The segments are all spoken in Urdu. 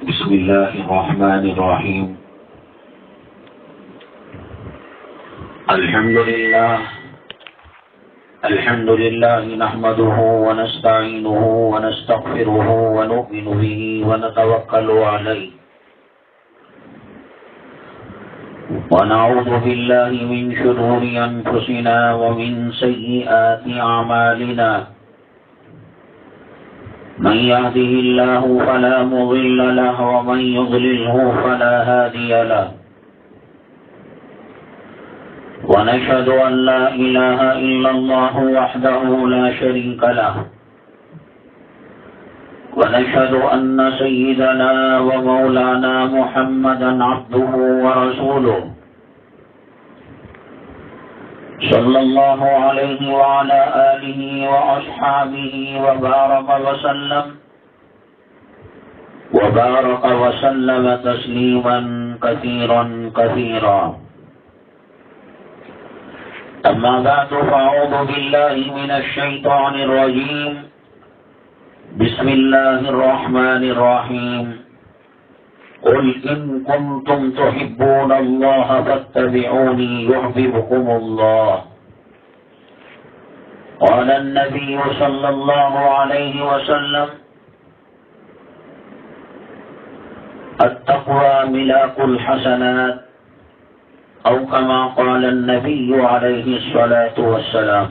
بسم الله الرحمن الرحيم. الحمد لله نحمده ونستعينه ونستغفره ونؤمن به ونتوكل عليه ونعوذ بالله من شرور أنفسنا ومن سيئات أعمالنا. من يهده الله فلا مضل له ومن يضلله فلا هادي له. ونشهد أن لا إله إلا الله وحده لا شريك له. ونشهد أن سيدنا ومولانا محمدا عبده ورسوله صلى الله عليه وعلى آله وأصحابه وبارك وسلم تسليما كثيرا. أما بعد فأعوذ بالله من الشيطان الرجيم. بسم الله الرحمن الرحيم. قل إن كنتم تحبون الله فاتبعوني يحببكم الله. قال النبي صلى الله عليه وسلم: التقوى ملاك الحسنات، أو كما قال النبي عليه الصلاة والسلام.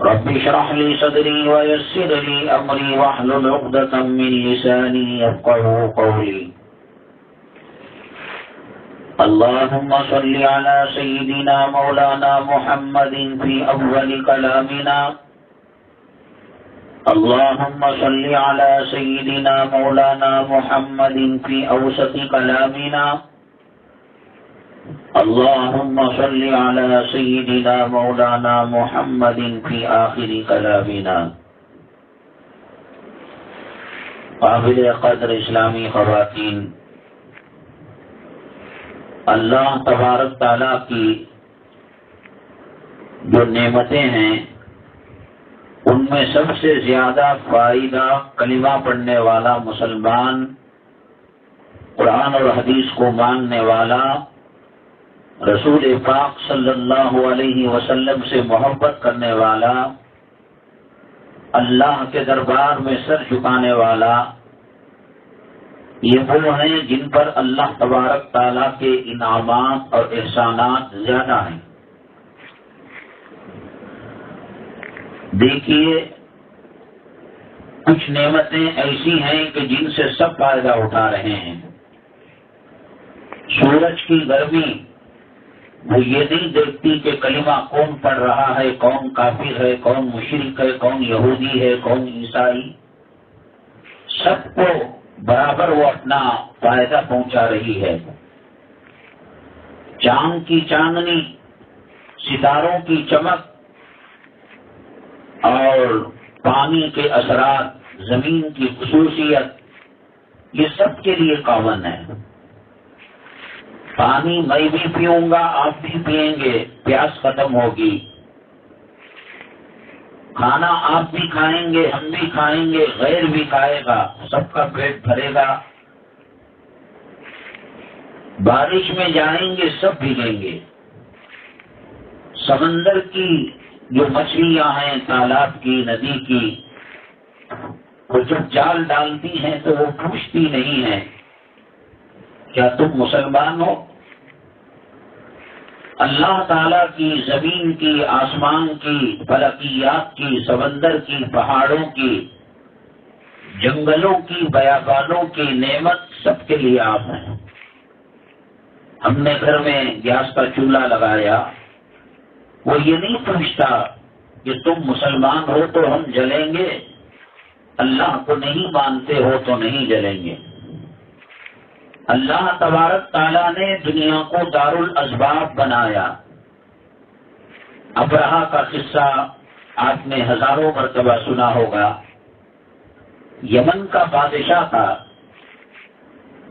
رب اشرح لي صدري ويسر لي أمري واحلل عقدة من لساني يفقهوا قولي. اللهم صل على سيدنا مولانا محمد في أول كلامنا. اللهم صل على سيدنا مولانا محمد في أوسط كلامنا. اللهم صل على سيدنا مولانا محمد في آخر كلامنا. قابل قدر اسلامی خواتین، اللہ تبارک تعالیٰ کی جو نعمتیں ہیں ان میں سب سے زیادہ فائدہ کلمہ پڑھنے والا مسلمان، قرآن اور حدیث کو ماننے والا، رسول پاک صلی اللہ علیہ وسلم سے محبت کرنے والا، اللہ کے دربار میں سر جھکانے والا، یہ وہ ہیں جن پر اللہ تبارک تعالیٰ کے انعامات اور احسانات زیادہ ہیں. دیکھیے، کچھ نعمتیں ایسی ہیں کہ جن سے سب فائدہ اٹھا رہے ہیں. سورج کی گرمی وہ یہ نہیں دیکھتی کہ کلمہ کون پڑھ رہا ہے، کون کافر ہے، کون مشرک ہے، کون یہودی ہے، کون عیسائی. سب کو برابر وہ اپنا فائدہ پہنچا رہی ہے. چاند کی چاندنی، ستاروں کی چمک اور پانی کے اثرات، زمین کی خصوصیت، یہ سب کے لیے کامن ہے. پانی میں بھی پیوں گا، آپ بھی پئیں گے، پیاس ختم ہوگی. کھانا آپ بھی کھائیں گے، ہم بھی کھائیں گے، غیر بھی کھائے گا، سب کا پیٹ بھرے گا. بارش میں جائیں گے، سب بھیگیں گے. سمندر کی جو مچھلیاں ہیں، تالاب کی، ندی کی، وہ جب جال ڈالتی ہیں تو وہ پوچھتی نہیں ہیں کیا تم مسلمان ہو؟ اللہ تعالیٰ کی، زمین کی، آسمان کی، فلکیات کی، سمندر کی، پہاڑوں کی، جنگلوں کی، بیابانوں کی نعمت سب کے لیے آپ ہیں. ہم نے گھر میں گیس کا چولہا لگایا، وہ یہ نہیں پوچھتا کہ تم مسلمان ہو تو ہم جلیں گے، اللہ کو نہیں مانتے ہو تو نہیں جلیں گے. اللہ تبارک تعالیٰ نے دنیا کو دار الاسباب بنایا. ابرہہ کا قصہ آپ نے ہزاروں مرتبہ سنا ہوگا. یمن کا بادشاہ تھا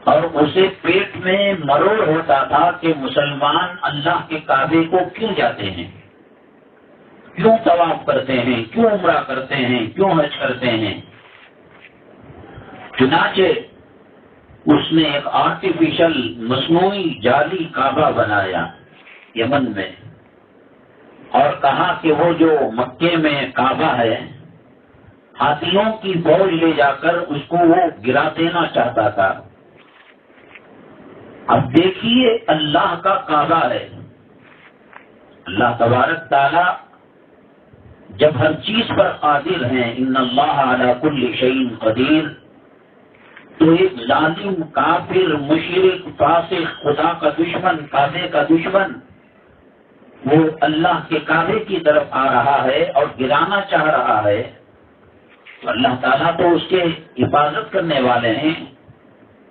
اور اسے پیٹ میں مروڑ ہوتا تھا کہ مسلمان اللہ کے کعبے کو کیوں جاتے ہیں، کیوں طواف کرتے ہیں، کیوں عمرہ کرتے ہیں، کیوں حج کرتے ہیں. چنانچہ اس نے ایک آرٹیفیشل مصنوعی جعلی کعبہ بنایا یمن میں، اور کہا کہ وہ جو مکے میں کعبہ ہے ہاتھیوں کی فوج لے جا کر اس کو وہ گرا دینا چاہتا تھا۔ اب دیکھیے اللہ کا کعبہ ہے، اللہ تبارک تعالی جب ہر چیز پر قادر ہیں، ان اللہ علی کل شیء قدیر، تو ایک ظالم کافر مشرک فاسق خدا کا دشمن کعبے کا دشمن وہ اللہ کے کعبے کی طرف آ رہا ہے اور گرانا چاہ رہا ہے، تو اللہ تعالیٰ تو اس کے حفاظت کرنے والے ہیں،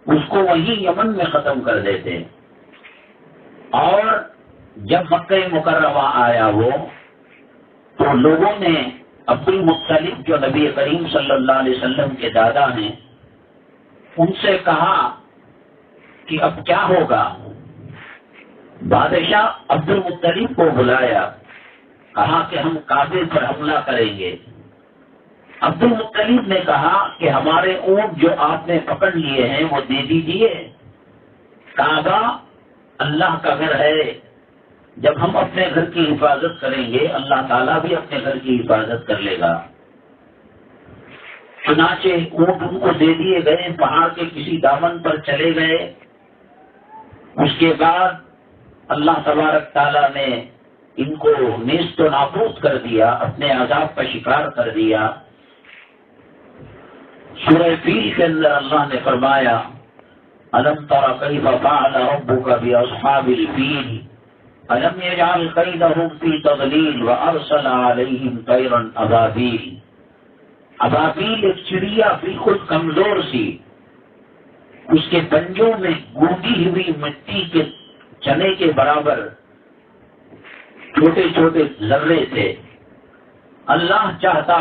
اس کو وہیں یمن میں ختم کر دیتے۔ اور جب مکہ مکرمہ آیا وہ، تو لوگوں نے عبد المطلب جو نبی کریم صلی اللہ علیہ وسلم کے دادا ہیں ان سے کہا کہ اب کیا ہوگا؟ بادشاہ عبد المطلب کو بلایا، کہا کہ ہم کعبے پر حملہ کریں گے۔ عبد المطلب نے کہا کہ ہمارے اونٹ جو آپ نے پکڑ لیے ہیں وہ دے دیجیے، کعبہ اللہ کا گھر ہے، جب ہم اپنے گھر کی حفاظت کریں گے اللہ تعالیٰ بھی اپنے گھر کی حفاظت کر لے گا۔ چنانچہ اونٹ ان کو دے دیے گئے، پہاڑ کے کسی دامن پر چلے گئے۔ اس کے بعد اللہ تبارک تعالیٰ نے ان کو نیست و نابود کر دیا، اپنے عذاب کا شکار کر دیا۔ سورہ فیل کے اندر اللہ نے فرمایا الم تر کیف فعل ربک باصحاب الفیل الم یجعل کیدہم فی تضلیل وارسل علیہم طیرا ابابیل۔ ابابیل ایک چڑیا بالکل کمزور سی، اس کے پنجوں میں گونگی ہوئی مٹی کے چنے کے برابر چھوٹے چھوٹے ذرے تھے۔ اللہ چاہتا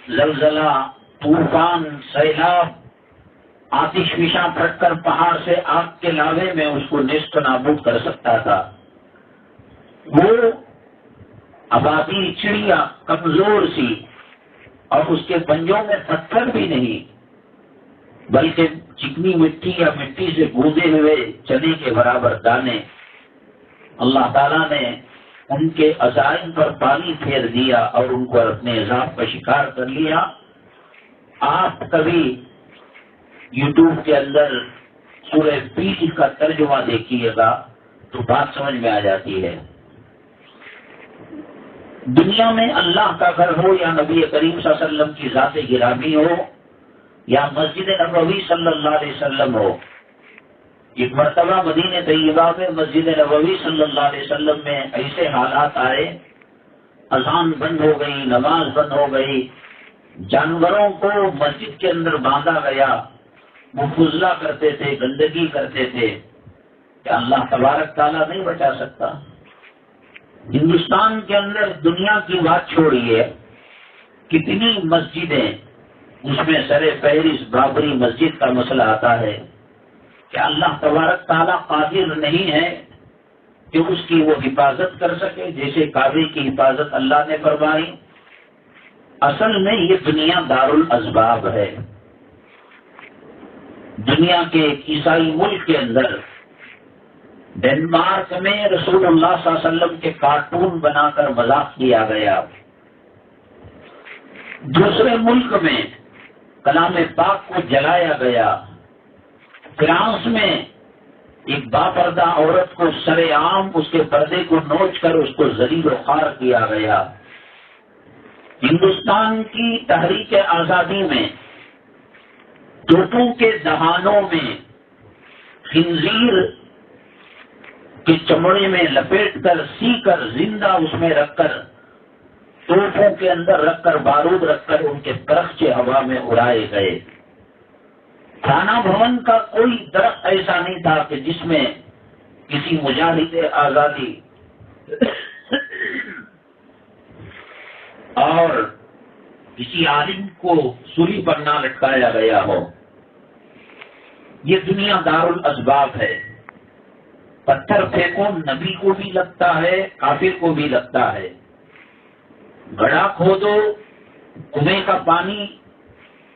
زلزلہ، طوفان، سیلاب، آتش فشاں پھٹ کر پہاڑ سے آگ کے لاوے میں اس کو نیست و نابود کر سکتا تھا۔ وہ ابابیل چڑیا کمزور سی اور اس کے پنجوں میں پتھر بھی نہیں بلکہ چکنی مٹی یا مٹی سے گوندے ہوئے چنے کے برابر دانے۔ اللہ تعالیٰ نے ان کے عزائم پر پانی پھیر دیا اور ان کو اپنے عذاب کا شکار کر لیا۔ آپ کبھی یوٹیوب کے اندر سورہ فیل کا ترجمہ دیکھیے گا تو بات سمجھ میں آ جاتی ہے۔ دنیا میں اللہ کا گھر ہو یا نبی کریم صلی اللہ علیہ وسلم کی ذات گرامی ہو یا مسجد نبوی صلی اللہ علیہ وسلم ہو، ایک مرتبہ مدینہ طیبہ میں مسجد نبوی صلی اللہ علیہ وسلم میں ایسے حالات آئے، اذان بند ہو گئی، نماز بند ہو گئی، جانوروں کو مسجد کے اندر باندھا گیا، وہ فضلہ کرتے تھے، گندگی کرتے تھے، کہ اللہ تبارک تعالیٰ نہیں بچا سکتا؟ ہندوستان کے اندر دنیا کی بات چھوڑیے، کتنی مسجدیں اس میں سر فہرست بابری مسجد کا مسئلہ آتا ہے کہ اللہ تبارک تعالیٰ قادر نہیں ہے کہ اس کی وہ حفاظت کر سکے جیسے کعبے کی حفاظت اللہ نے فرمائی۔ اصل میں یہ دنیا دارالاسباب ہے۔ دنیا کے ایک عیسائی ملک کے اندر ڈنمارک میں رسول اللہ صلی اللہ علیہ وسلم کے کارٹون بنا کر مذاق کیا گیا۔ دوسرے ملک میں کلام پاک کو جلایا گیا۔ فرانس میں ایک باپردہ عورت کو سر عام اس کے پردے کو نوچ کر اس کو ذلیل و خوار کیا گیا۔ ہندوستان کی تحریک آزادی میں توپوں کے دہانوں میں خنزیر کے چمڑے میں لپیٹ کر سی کر زندہ اس میں رکھ کر توپوں کے اندر رکھ کر بارود رکھ کر ان کے درخچے ہوا میں اڑائے گئے۔ تھانہ بھون کا کوئی درخت ایسا نہیں تھا کہ جس میں کسی مجاہد آزادی اور کسی عالم کو سولی پر نہ لٹکایا گیا ہو۔ یہ دنیا دارالاسباب ہے۔ پتھر پھینکو نبی کو بھی لگتا ہے، کافر کو بھی لگتا ہے۔ گڑھا کھودو، کنویں کا پانی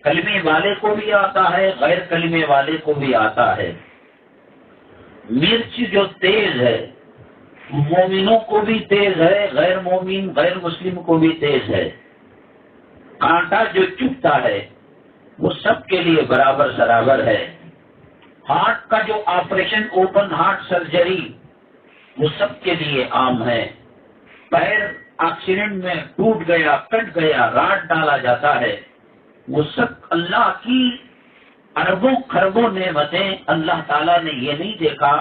کلمے والے کو بھی آتا ہے، غیر کلمے والے کو بھی آتا ہے۔ مرچ جو تیز ہے مومنوں کو بھی تیز ہے، غیر مومن غیر مسلم کو بھی تیز ہے۔ کانٹا جو چبھتا ہے وہ سب کے لیے برابر برابر ہے۔ ہارٹ کا جو آپریشن، اوپن ہارٹ سرجری، وہ سب کے لیے عام ہے۔ پیر ایکسیڈنٹ میں ٹوٹ گیا، کٹ گیا، راڈ ڈالا جاتا ہے، وہ سب اللہ کی اربوں خربوں نعمتیں۔ اللہ تعالیٰ نے یہ نہیں دیکھا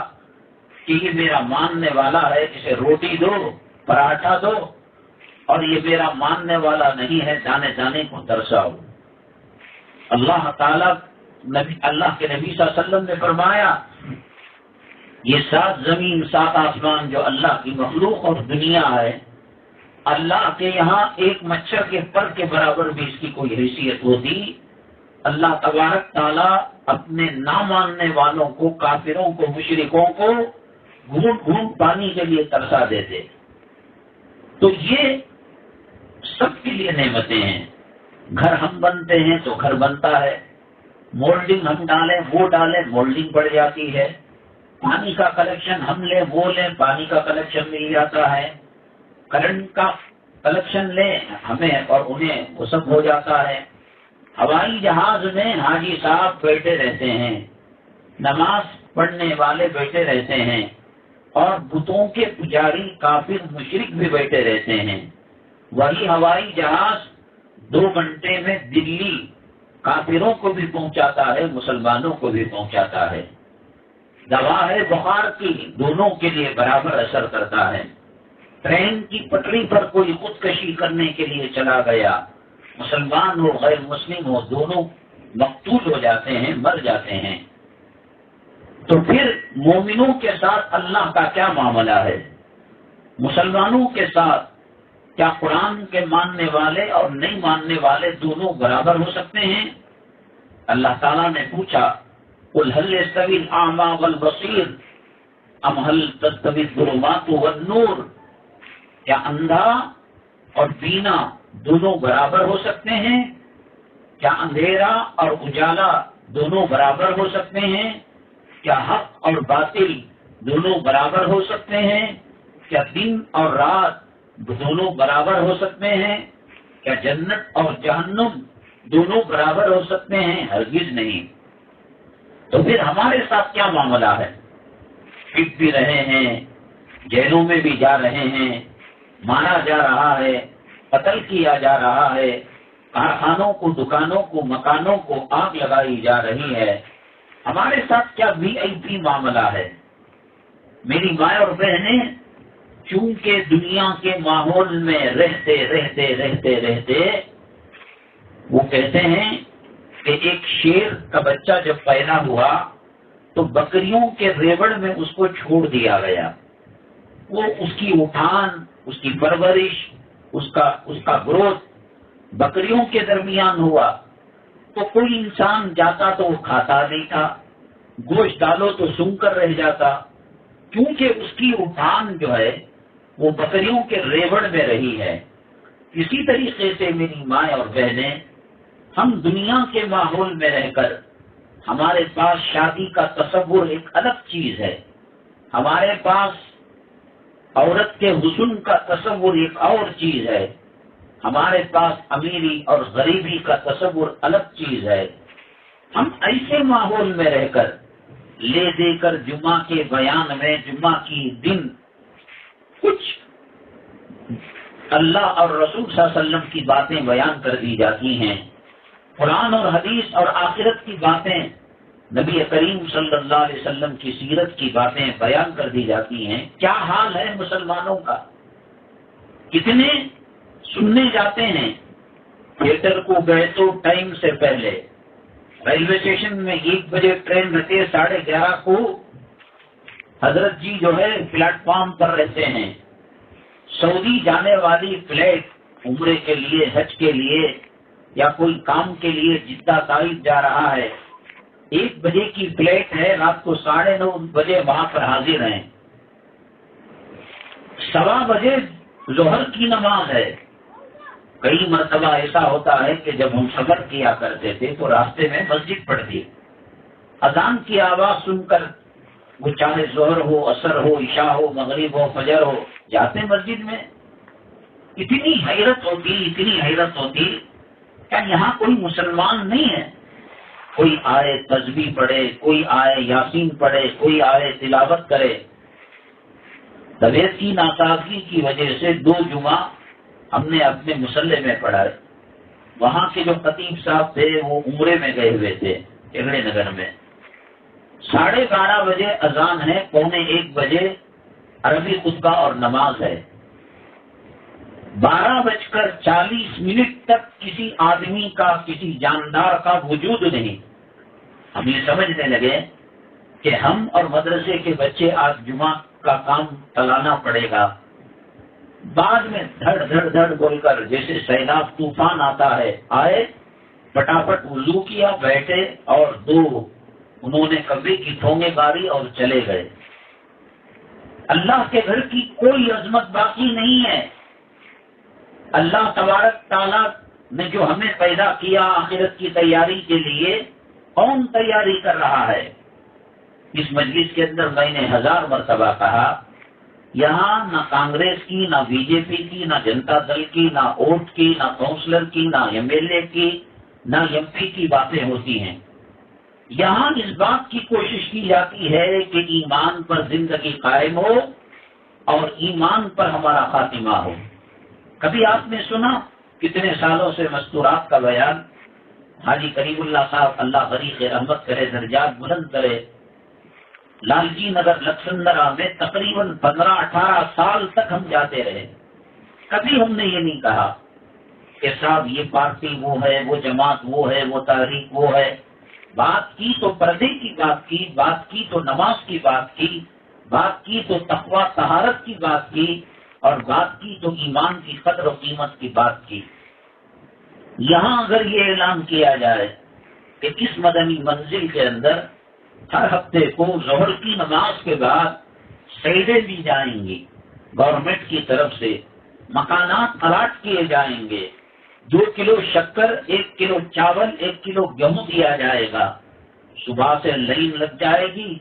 کہ یہ میرا ماننے والا ہے، اسے روٹی دو، پراٹھا دو، اور یہ میرا ماننے والا نہیں ہے، دانے دانے کو ترساؤ۔ اللہ تعالیٰ اللہ کے نبی صلی اللہ علیہ وسلم نے فرمایا، یہ 7 زمین 7 آسمان جو اللہ کی مخلوق اور دنیا ہے، اللہ کے یہاں ایک مچھر کے پر کے برابر بھی اس کی کوئی حیثیت ہوتی، اللہ تبارک تعالیٰ اپنے نہ ماننے والوں کو، کافروں کو، مشرکوں کو گھونٹ گھونٹ پانی کے لیے ترسا دیتے۔ تو یہ سب کے لیے نعمتیں ہیں۔ گھر ہم بنتے ہیں تو گھر بنتا ہے، مولڈنگ ہم ڈالیں وہ ڈالیں مولڈنگ پڑ جاتی ہے، پانی کا کلیکشن ہم لیں وہ لیں پانی کا کلیکشن مل جاتا ہے، کرنٹ کا کلیکشن لیں ہمیں اور انہیں وہ سب ہو جاتا ہے۔ ہوائی جہاز میں حاجی صاحب بیٹھے رہتے ہیں، نماز پڑھنے والے بیٹھے رہتے ہیں، اور بتوں کے پجاری کافر مشرک بھی بیٹھے رہتے ہیں۔ وہی ہوائی جہاز 2 گھنٹے میں دلی کافروں کو بھی پہنچاتا ہے، مسلمانوں کو بھی پہنچاتا ہے۔ دوا ہے بخار کی، دونوں کے لیے برابر اثر کرتا ہے۔ ٹرین کی پٹری پر کوئی خودکشی کرنے کے لیے چلا گیا، مسلمان ہو غیر مسلم ہو دونوں مقتول ہو جاتے ہیں، مر جاتے ہیں۔ تو پھر مومنوں کے ساتھ اللہ کا کیا معاملہ ہے؟ مسلمانوں کے ساتھ کیا قرآن کے ماننے والے اور نہیں ماننے والے دونوں برابر ہو سکتے ہیں؟ اللہ تعالیٰ نے پوچھا، قُلْ هَلْ يَسْتَوِي الْأَعْمَى وَالْبَصِيرُ أَمْ هَلْ تَسْتَوِي الظُّلُمَاتُ وَالنُّورُ؟ کیا اندھا اور بینا دونوں برابر ہو سکتے ہیں؟ کیا اندھیرا اور اجالا دونوں برابر ہو سکتے ہیں؟ کیا حق اور باطل دونوں برابر ہو سکتے ہیں؟ کیا دن اور رات دونوں برابر ہو سکتے ہیں؟ کیا جنت اور جہنم دونوں برابر ہو سکتے ہیں؟ ہرگز نہیں۔ تو پھر ہمارے ساتھ کیا معاملہ ہے؟ پٹ بھی رہے ہیں، جیلوں میں بھی جا رہے ہیں، مارا جا رہا ہے، قتل کیا جا رہا ہے، کارخانوں کو، دکانوں کو، مکانوں کو آگ لگائی جا رہی ہے۔ ہمارے ساتھ کیا VIP معاملہ ہے؟ میری ماں اور بہنیں چونکہ دنیا کے ماحول میں رہتے رہتے رہتے رہتے وہ کہتے ہیں کہ ایک شیر کا بچہ جب پیدا ہوا تو بکریوں کے ریوڑ میں اس کو چھوڑ دیا گیا، وہ اس کی اٹھان، اس کی پرورش، اس کا گروتھ بکریوں کے درمیان ہوا۔ تو کوئی انسان جاتا تو وہ کھاتا نہیں تھا، گوشت ڈالو تو سن کر رہ جاتا، کیونکہ اس کی اٹھان جو ہے وہ بکریوں کے ریوڑ میں رہی ہے۔ اسی طریقے سے میری ماں اور بہنیں، ہم دنیا کے ماحول میں رہ کر ہمارے پاس شادی کا تصور ایک الگ چیز ہے، ہمارے پاس عورت کے حسن کا تصور ایک اور چیز ہے، ہمارے پاس امیری اور غریبی کا تصور الگ چیز ہے۔ ہم ایسے ماحول میں رہ کر لے دے کر جمعہ کے بیان میں جمعہ کی دن کچھ اللہ اور رسول صلی اللہ علیہ وسلم کی باتیں بیان کر دی جاتی ہیں، قرآن اور حدیث اور آخرت کی باتیں، نبی کریم صلی اللہ علیہ وسلم کی سیرت کی باتیں بیان کر دی جاتی ہیں۔ کیا حال ہے مسلمانوں کا؟ کتنے سننے جاتے ہیں؟ تھیٹر کو گئے تو ٹائم سے پہلے، ریلوے اسٹیشن میں 1 بجے ٹرین رہتی ہے، 11:30 کو حضرت جی جو ہے پلیٹ فارم پر رہتے ہیں۔ سعودی جانے والی فلائٹ عمرے کے لیے، حج کے لیے یا کوئی کام کے لیے جدہ طائف جا رہا ہے، 1 بجے کی فلائٹ ہے، رات کو 9:30 بجے وہاں پر حاضر ہیں۔ 1:15 بجے ظہر کی نماز ہے، کئی مرتبہ ایسا ہوتا ہے کہ جب ہم سفر کیا کرتے تھے تو راستے میں مسجد پڑتی، اذان کی آواز سن کر وہ چاہے ظہر ہو، عصر ہو، عشاء ہو، مغرب ہو، فجر ہو، جاتے مسجد میں، اتنی حیرت ہوتی کیا یہاں کوئی مسلمان نہیں ہے؟ کوئی آئے تسبیح پڑھے، کوئی آئے یاسین پڑھے، کوئی آئے تلاوت کرے۔ طبیعت کی ناسازگی کی وجہ سے 2 جمعہ ہم نے اپنے مسلح میں پڑھائے۔ وہاں کے جو خطیب صاحب تھے وہ عمرے میں گئے ہوئے تھے چگڑے نگر میں۔ 12:30 بجے اذان ہے، 1:45 بجے عربی خطبہ اور نماز ہے، 12:40 تک کسی آدمی کا، کسی جاندار کا وجود نہیں۔ ہم یہ سمجھنے لگے کہ ہم اور مدرسے کے بچے آج جمعہ کا کام چلانا پڑے گا۔ بعد میں دھڑ دھڑ دھڑ بول کر جیسے سیلاب طوفان آتا ہے آئے، پٹافٹ وضو کیا، بیٹھے اور 2 انہوں نے کبھی کی ٹھونگے ماری اور چلے گئے۔ اللہ کے گھر کی کوئی عظمت باقی نہیں ہے۔ اللہ تبارک تعالیٰ نے جو ہمیں پیدا کیا آخرت کی تیاری کے لیے، کون تیاری کر رہا ہے؟ اس مجلس کے اندر میں نے 1000 مرتبہ کہا، یہاں نہ کانگریس کی، نہ بی جے پی کی، نہ جنتا دل کی، نہ ووٹ کی، نہ کونسلر کی، نہ ایم ایل اے کی، نہ ایم پی کی باتیں ہوتی ہیں۔ یہاں اس بات کی کوشش کی جاتی ہے کہ ایمان پر زندگی قائم ہو اور ایمان پر ہمارا خاتمہ ہو۔ کبھی آپ نے سنا کتنے سالوں سے مستورات کا بیان؟ حاجی کریم اللہ صاحب اللہ غریق رحمت کرے، درجات بلند کرے، لال جی نگر لکسندرا میں تقریباً 15-18 سال تک ہم جاتے رہے۔ کبھی ہم نے یہ نہیں کہا کہ صاحب یہ پارٹی وہ ہے، وہ جماعت وہ ہے، وہ تحریک وہ ہے۔ بات کی تو پردے کی بات کی، بات کی تو نماز کی بات کی، بات کی تو تقوی طہارت کی بات کی، اور بات کی تو ایمان کی قدر و قیمت کی بات کی۔ یہاں اگر یہ اعلان کیا جائے کہ اس مدنی منزل کے اندر ہر ہفتے کو ظہر کی نماز کے بعد سیڈیں دی جائیں گی، گورنمنٹ کی طرف سے مکانات الاٹ کیے جائیں گے، 2 کلو شکر، 1 کلو چاول، 1 کلو گیہوں دیا جائے گا، صبح سے لائن لگ جائے گی،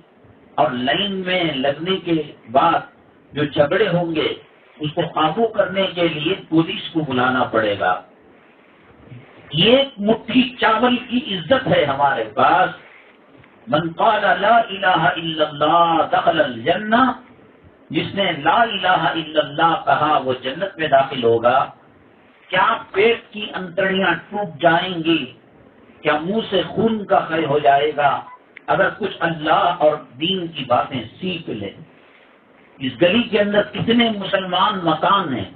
اور لائن میں لگنے کے بعد جو جھگڑے ہوں گے اس کو قابو کرنے کے لیے پولیس کو بلانا پڑے گا۔ یہ مٹھی چاول کی عزت ہے ہمارے پاس۔ من قال لا الہ الا اللہ دخل الجنہ، جس نے لا الہ الا اللہ کہا وہ جنت میں داخل ہوگا۔ کیا پیٹ کی انتڑیاں ٹوٹ جائیں گی؟ کیا منہ سے خون کا خیر ہو جائے گا اگر کچھ اللہ اور دین کی باتیں سیکھ لیں؟ اس گلی کے اندر کتنے مسلمان مکان ہیں،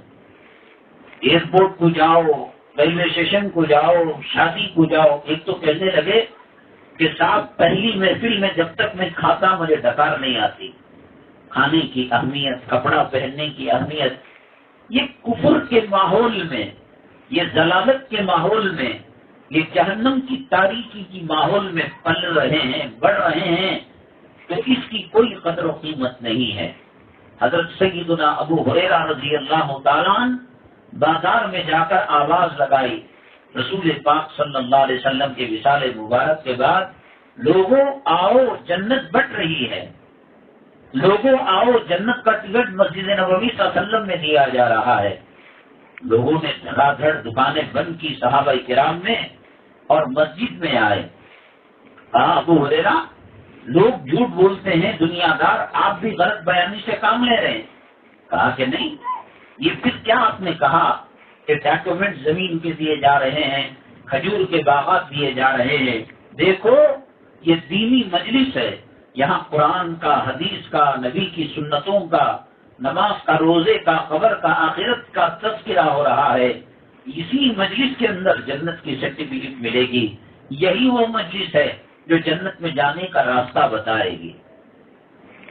ایئرپورٹ کو جاؤ، ریلوے اسٹیشن کو جاؤ، شادی کو جاؤ، ایک تو کہنے لگے کہ صاحب پہلی محفل میں جب تک میں کھاتا مجھے ڈکار نہیں آتی۔ کھانے کی اہمیت، کپڑا پہننے کی اہمیت، یہ کفر کے ماحول میں، یہ ضلالت کے ماحول میں، یہ جہنم کی تاریکی کی ماحول میں پل رہے ہیں، بڑھ رہے ہیں، تو اس کی کوئی قدر و قیمت نہیں ہے۔ حضرت سیدنا ابو ہریرہ رضی اللہ تعالیٰ عنہ بازار میں جا کر آواز لگائی، رسول پاک صلی اللہ علیہ وسلم کے وصال مبارک کے بعد، لوگوں آؤ جنت بٹ رہی ہے، لوگوں آؤ جنت کا ٹکٹ مسجد نبوی صلی اللہ علیہ وسلم میں دیا جا رہا ہے۔ لوگوں نے دھڑا دھڑ دکانیں بند کی صحابہ کرام نے اور مسجد میں آئے۔ کہا ابو ہریرہ لوگ جھوٹ بولتے ہیں، دنیا دار، آپ بھی غلط بیانی سے کام لے رہے ہیں۔ کہا کہ نہیں، یہ پھر کیا آپ نے کہا کہ ڈاکومنٹ زمین کے دیے جا رہے ہیں، کھجور کے باغات دیے جا رہے ہیں؟ دیکھو یہ دینی مجلس ہے، یہاں قرآن کا، حدیث کا، نبی کی سنتوں کا، نماز کا، روزے کا، قبر کا، آخرت کا تذکرہ ہو رہا ہے۔ اسی مجلس کے اندر جنت کی سرٹیفکیٹ ملے گی۔ یہی وہ مجلس ہے جو جنت میں جانے کا راستہ بتائے گی۔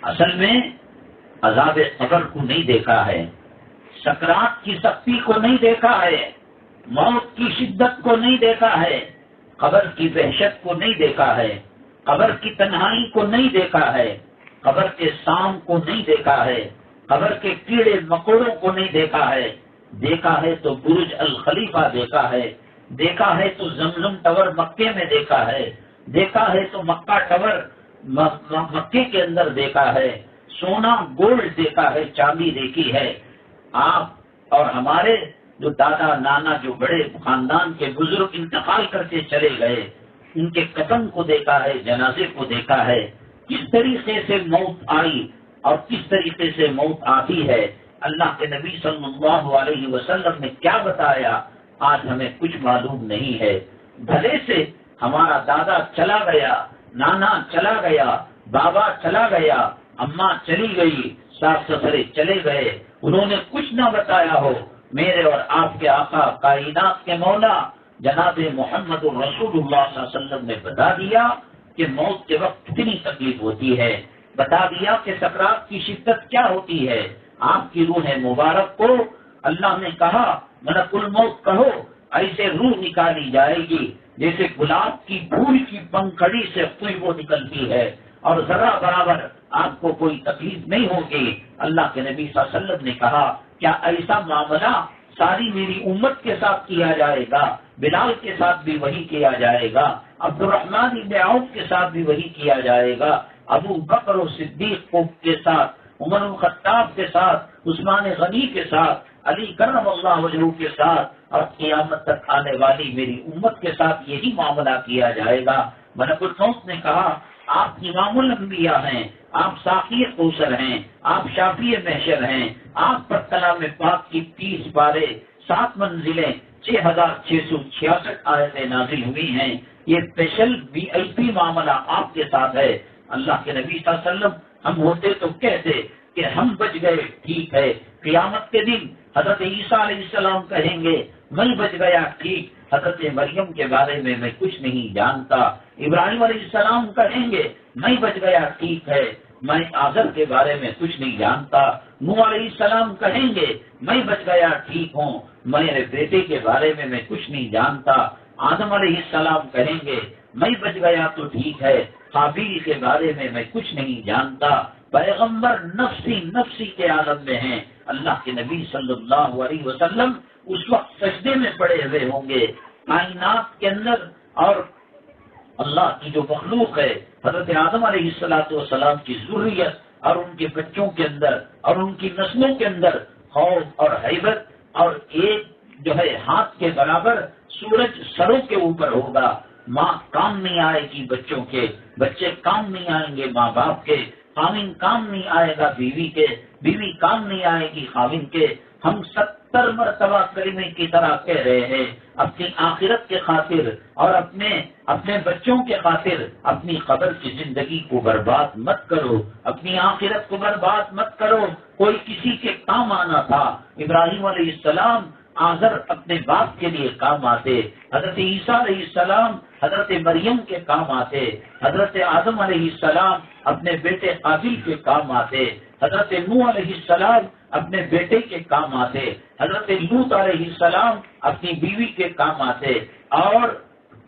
اصل میں عذاب قبر کو نہیں دیکھا ہے، سکرات کی سختی کو نہیں دیکھا ہے، موت کی شدت کو نہیں دیکھا ہے، قبر کی وحشت کو نہیں دیکھا ہے، قبر کی تنہائی کو نہیں دیکھا ہے، قبر کے سام کو نہیں دیکھا ہے، قبر کے کیڑے مکوڑوں کو نہیں دیکھا ہے، دیکھا ہے تو برج الخلیفہ دیکھا ہے تو زمزم ٹاور مکے میں دیکھا ہے تو مکہ ٹاور مکے کے اندر دیکھا ہے، سونا گولڈ دیکھا ہے، چاندی دیکھی ہے۔ آپ اور ہمارے جو دادا نانا جو بڑے خاندان کے بزرگ انتقال کر کے چلے گئے، ان کے قدم کو دیکھا ہے، جنازے کو دیکھا ہے، کس طریقے سے موت آئی اور کس طریقے سے موت آتی ہے۔ اللہ کے نبی صلی اللہ علیہ وسلم نے کیا بتایا آج ہمیں کچھ معلوم نہیں ہے۔ بھلے سے ہمارا دادا چلا گیا، نانا چلا گیا، بابا چلا گیا، اماں چلی گئی، ساس سسرے چلے گئے، انہوں نے کچھ نہ بتایا ہو، میرے اور آپ کے آقا کائنات کے مولا جناب محمد رسول اللہ صلی اللہ علیہ وسلم نے بتا دیا کہ موت کے وقت کتنی تکلیف ہوتی ہے، بتا دیا کہ سکرات کی شدت کیا ہوتی ہے۔ آپ کی روح مبارک کو اللہ نے کہا ملک الموت کہو، ایسے روح نکالی جائے گی جیسے گلاب کی پھول کی پنکھڑی سے خوشبو نکلتی ہے، اور ذرا برابر آپ کو کوئی تکلیف نہیں ہوگی۔ اللہ کے نبی صلی اللہ علیہ وسلم نے کہا کیا ایسا معاملہ ساری میری امت کے ساتھ کیا جائے گا؟ بلال کے ساتھ بھی وہی کیا جائے گا، عبد الرحمن بن عوف کے ساتھ بھی وہی کیا جائے گا، ابو بکر و صدیق کے ساتھ، عمر الخطاب کے ساتھ، عثمان غنی کے ساتھ، علی کرم اللہ وجہہ کے ساتھ، اور قیامت تک آنے والی میری امت کے ساتھ یہی معاملہ کیا جائے گا۔ ملک الموت نے کہا آپ امام الانبیاء ہیں، آپ ساقی کوثر ہیں، آپ شافی محشر ہیں، آپ پر کلام پاک کی 30 پارے، 7 منزلیں، 6666 آیتیں نازل ہوئی ہیں، یہ اسپیشل VIP معاملہ آپ کے ساتھ ہے۔ اللہ کے نبی صلی اللہ علیہ وسلم ہم ہوتے تو کہتے کہ ہم بچ گئے، ٹھیک ہے، قیامت کے دن حضرت عیسیٰ علیہ السلام کہیں گے میں بچ گیا، ٹھیک، حضرت مریم کے بارے میں کچھ نہیں جانتا، ابراہیم علیہ السلام کہیں گے میں بچ گیا، ٹھیک ہے، میں آزر کے بارے میں کچھ نہیں جانتا، نوح علیہ السلام کہیں گے میں بچ گیا، ٹھیک ہوں، میرے بیٹے کے بارے میں کچھ نہیں جانتا، آدم علیہ السلام کہیں گے میں بچ گیا تو ٹھیک ہے، قابیل کے بارے میں کچھ نہیں جانتا۔ پیغمبر نفسی کے عالم میں ہیں، اللہ کے نبی صلی اللہ علیہ وسلم اس وقت سجدے میں پڑے ہوئے ہوں گے، کائنات کے اندر اور اللہ کی جو مخلوق ہے حضرت آدم علیہ السلام کی ذریت اور ان کے بچوں کے اندر اور ان کی نسلوں کے اندر خوف اور ہیبت، اور ایک جو ہے ہاتھ کے برابر سورج سروں کے اوپر ہوگا، ماں کام نہیں آئے گی بچوں کے، بچے کام نہیں آئیں گے ماں باپ کے، خاوند کام نہیں آئے گا بیوی کے، بیوی کام نہیں آئے گی خاوند کے۔ ہم 70 مرتبہ کلمے کی طرح کہہ رہے ہیں، اپنی آخرت کے خاطر اور اپنے بچوں کے خاطر اپنی قبر کی زندگی کو برباد مت کرو، اپنی آخرت کو برباد مت کرو۔ کوئی کسی کے کام آنا تھا، ابراہیم علیہ السلام آزر اپنے باپ کے لیے کام آتے، حضرت عیسیٰ علیہ السلام حضرت مریم کے کام آتے، حضرت آدم علیہ السلام اپنے بیٹے قابیل کے کام آتے، حضرت نوح علیہ السلام اپنے بیٹے کے کام آتے، حضرت لوط علیہ السلام اپنی بیوی کے کام آتے، اور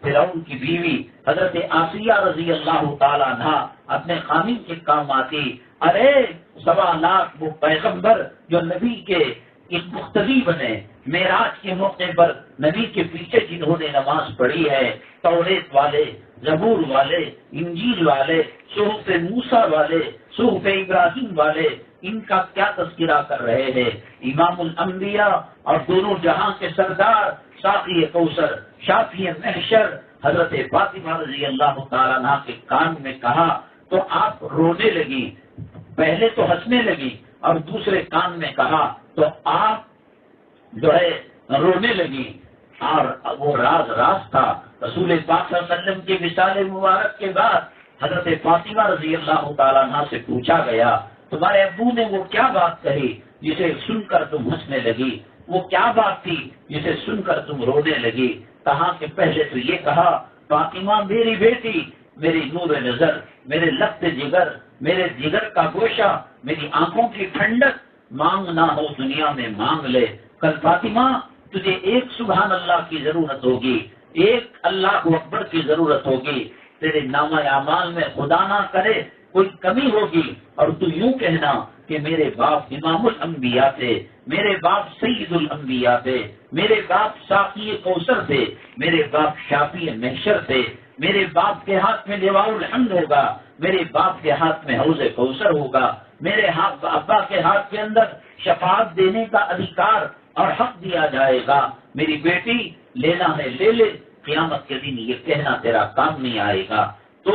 فرعون کی بیوی حضرت آسیہ رضی اللہ تعالیٰ عنہ اپنے خامن کے کام آتی۔ ارے 1.25 لاکھ وہ پیغمبر جو نبی کے ایک مقتدی بنے، معراج کے موقع پر نبی کے پیچھے جنہوں نے نماز پڑھی ہے، توریت والے، زبور والے، انجیل والے، صحف موسیٰ والے، صحف ابراہیم والے، ان کا کیا تذکرہ کر رہے ہیں؟ امام الانبیاء اور دونوں جہاں کے سردار، ساقی کوثر، شافی محشر حضرت فاطمہ رضی اللہ تعالیٰ عنہ کے کان میں کہا تو آپ رونے لگی، پہلے تو ہنسنے لگی اور دوسرے کان میں کہا تو آپ جو ہے رونے لگی، اور وہ راز تھا۔ رسول پاک صلی اللہ علیہ وسلم کی وصال مبارک کے بعد حضرت فاطمہ رضی اللہ تعالیٰ عنہ سے پوچھا گیا تمہارے ابو نے وہ کیا بات کہی جسے سن کر تم ہنسنے لگی، وہ کیا بات تھی جسے سن کر تم رونے لگی؟ کہا کہ پہلے تو یہ کہا فاطمہ میری بیٹی، میری نور نظر، میرے لخت جگر، میرے جگر کا گوشہ، میری آنکھوں کی ٹھنڈک، مانگنا ہو دنیا میں مانگ لے، کل فاطمہ تجھے ایک سبحان اللہ کی ضرورت ہوگی، ایک اللہ اکبر کی ضرورت ہوگی، تیرے نامہ اعمال میں خدا نہ کرے کوئی کمی ہوگی اور تو یوں کہنا کہ میرے باپ امام الانبیاء تھے، میرے باپ سید الانبیاء تھے، میرے باپ ساقی کوثر تھے، میرے باپ شافی محشر تھے، میرے باپ کے ہاتھ میں لواء الحمد ہوگا، میرے باپ کے ہاتھ میں حوض کوثر ہوگا، میرے ابا کے ہاتھ کے اندر شفاعت دینے کا ادھیکار اور حق دیا جائے گا، میری بیٹی لینا ہے لے لے، قیامت کے دن یہ کہنا تیرا کام نہیں آئے گا۔ تو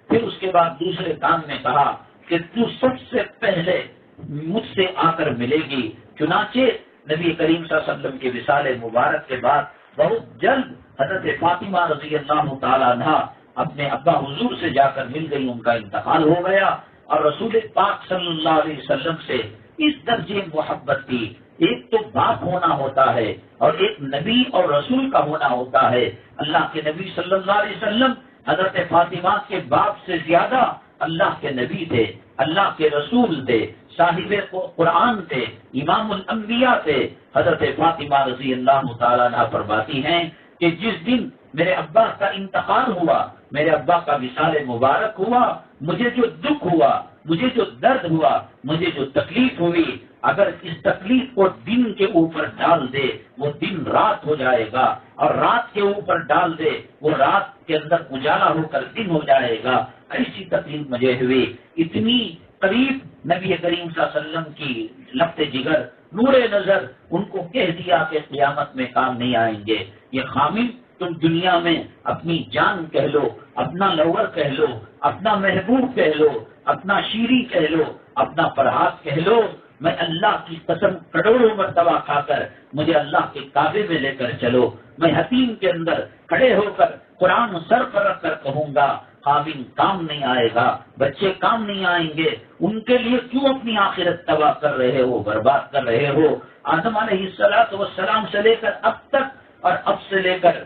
پھر اس کے بعد دوسرے کام میں کہا کہ تو سب سے پہلے مجھ سے آ کر ملے گی۔ چنانچہ نبی کریم صلی اللہ علیہ وسلم کے وصال مبارک کے بعد بہت جلد حضرت فاطمہ رضی اللہ تعالیٰ عنہا اپنے ابا حضور سے جا کر مل گئی، ان کا انتقال ہو گیا، اور رسول پاک صلی اللہ علیہ وسلم سے اس درجے محبت تھی۔ ایک تو باپ ہونا ہوتا ہے اور ایک نبی اور رسول کا ہونا ہوتا ہے۔ اللہ کے نبی صلی اللہ علیہ وسلم حضرت فاطمہ کے باپ سے زیادہ اللہ کے نبی تھے، اللہ کے رسول تھے، صاحب قرآن تھے، امام الانبیاء تھے۔ حضرت فاطمہ رضی اللہ تعالیٰ عنہ فرماتی ہیں کہ جس دن میرے ابا کا انتقال ہوا، میرے ابا کا وصال مبارک ہوا، مجھے جو دکھ ہوا، مجھے جو درد ہوا، مجھے جو تکلیف ہوئی، اگر اس تکلیف کو دن کے اوپر ڈال دے وہ دن رات ہو جائے گا، اور رات کے اوپر ڈال دے وہ رات کے اندر اجالا ہو کر دن ہو جائے گا۔ ایسی تکلیف مجھے ہوئی، اتنی قریب نبی کریم صلی اللہ علیہ وسلم کی لفظ جگر نور نظر ان کو کہہ دیا کہ قیامت میں کام نہیں آئیں گے۔ یہ خامل تم دنیا میں اپنی جان کہہ لو، اپنا لور کہہ لو، اپنا محبوب کہہ لو، اپنا شیری کہہ لو، اپنا فرحات کہہ لو، میں اللہ کی قسم کروڑوں مرتبہ کھا کر مجھے اللہ کے کعبے میں لے کر چلو، میں حتیم کے اندر کھڑے ہو کر قرآن سر پر رکھ کر کہوں گا خاوند کام نہیں آئے گا، بچے کام نہیں آئیں گے، ان کے لیے کیوں اپنی آخرت تباہ کر رہے ہو، برباد کر رہے ہو۔ آدم علیہ السلام سے لے کر اب تک اور اب سے لے کر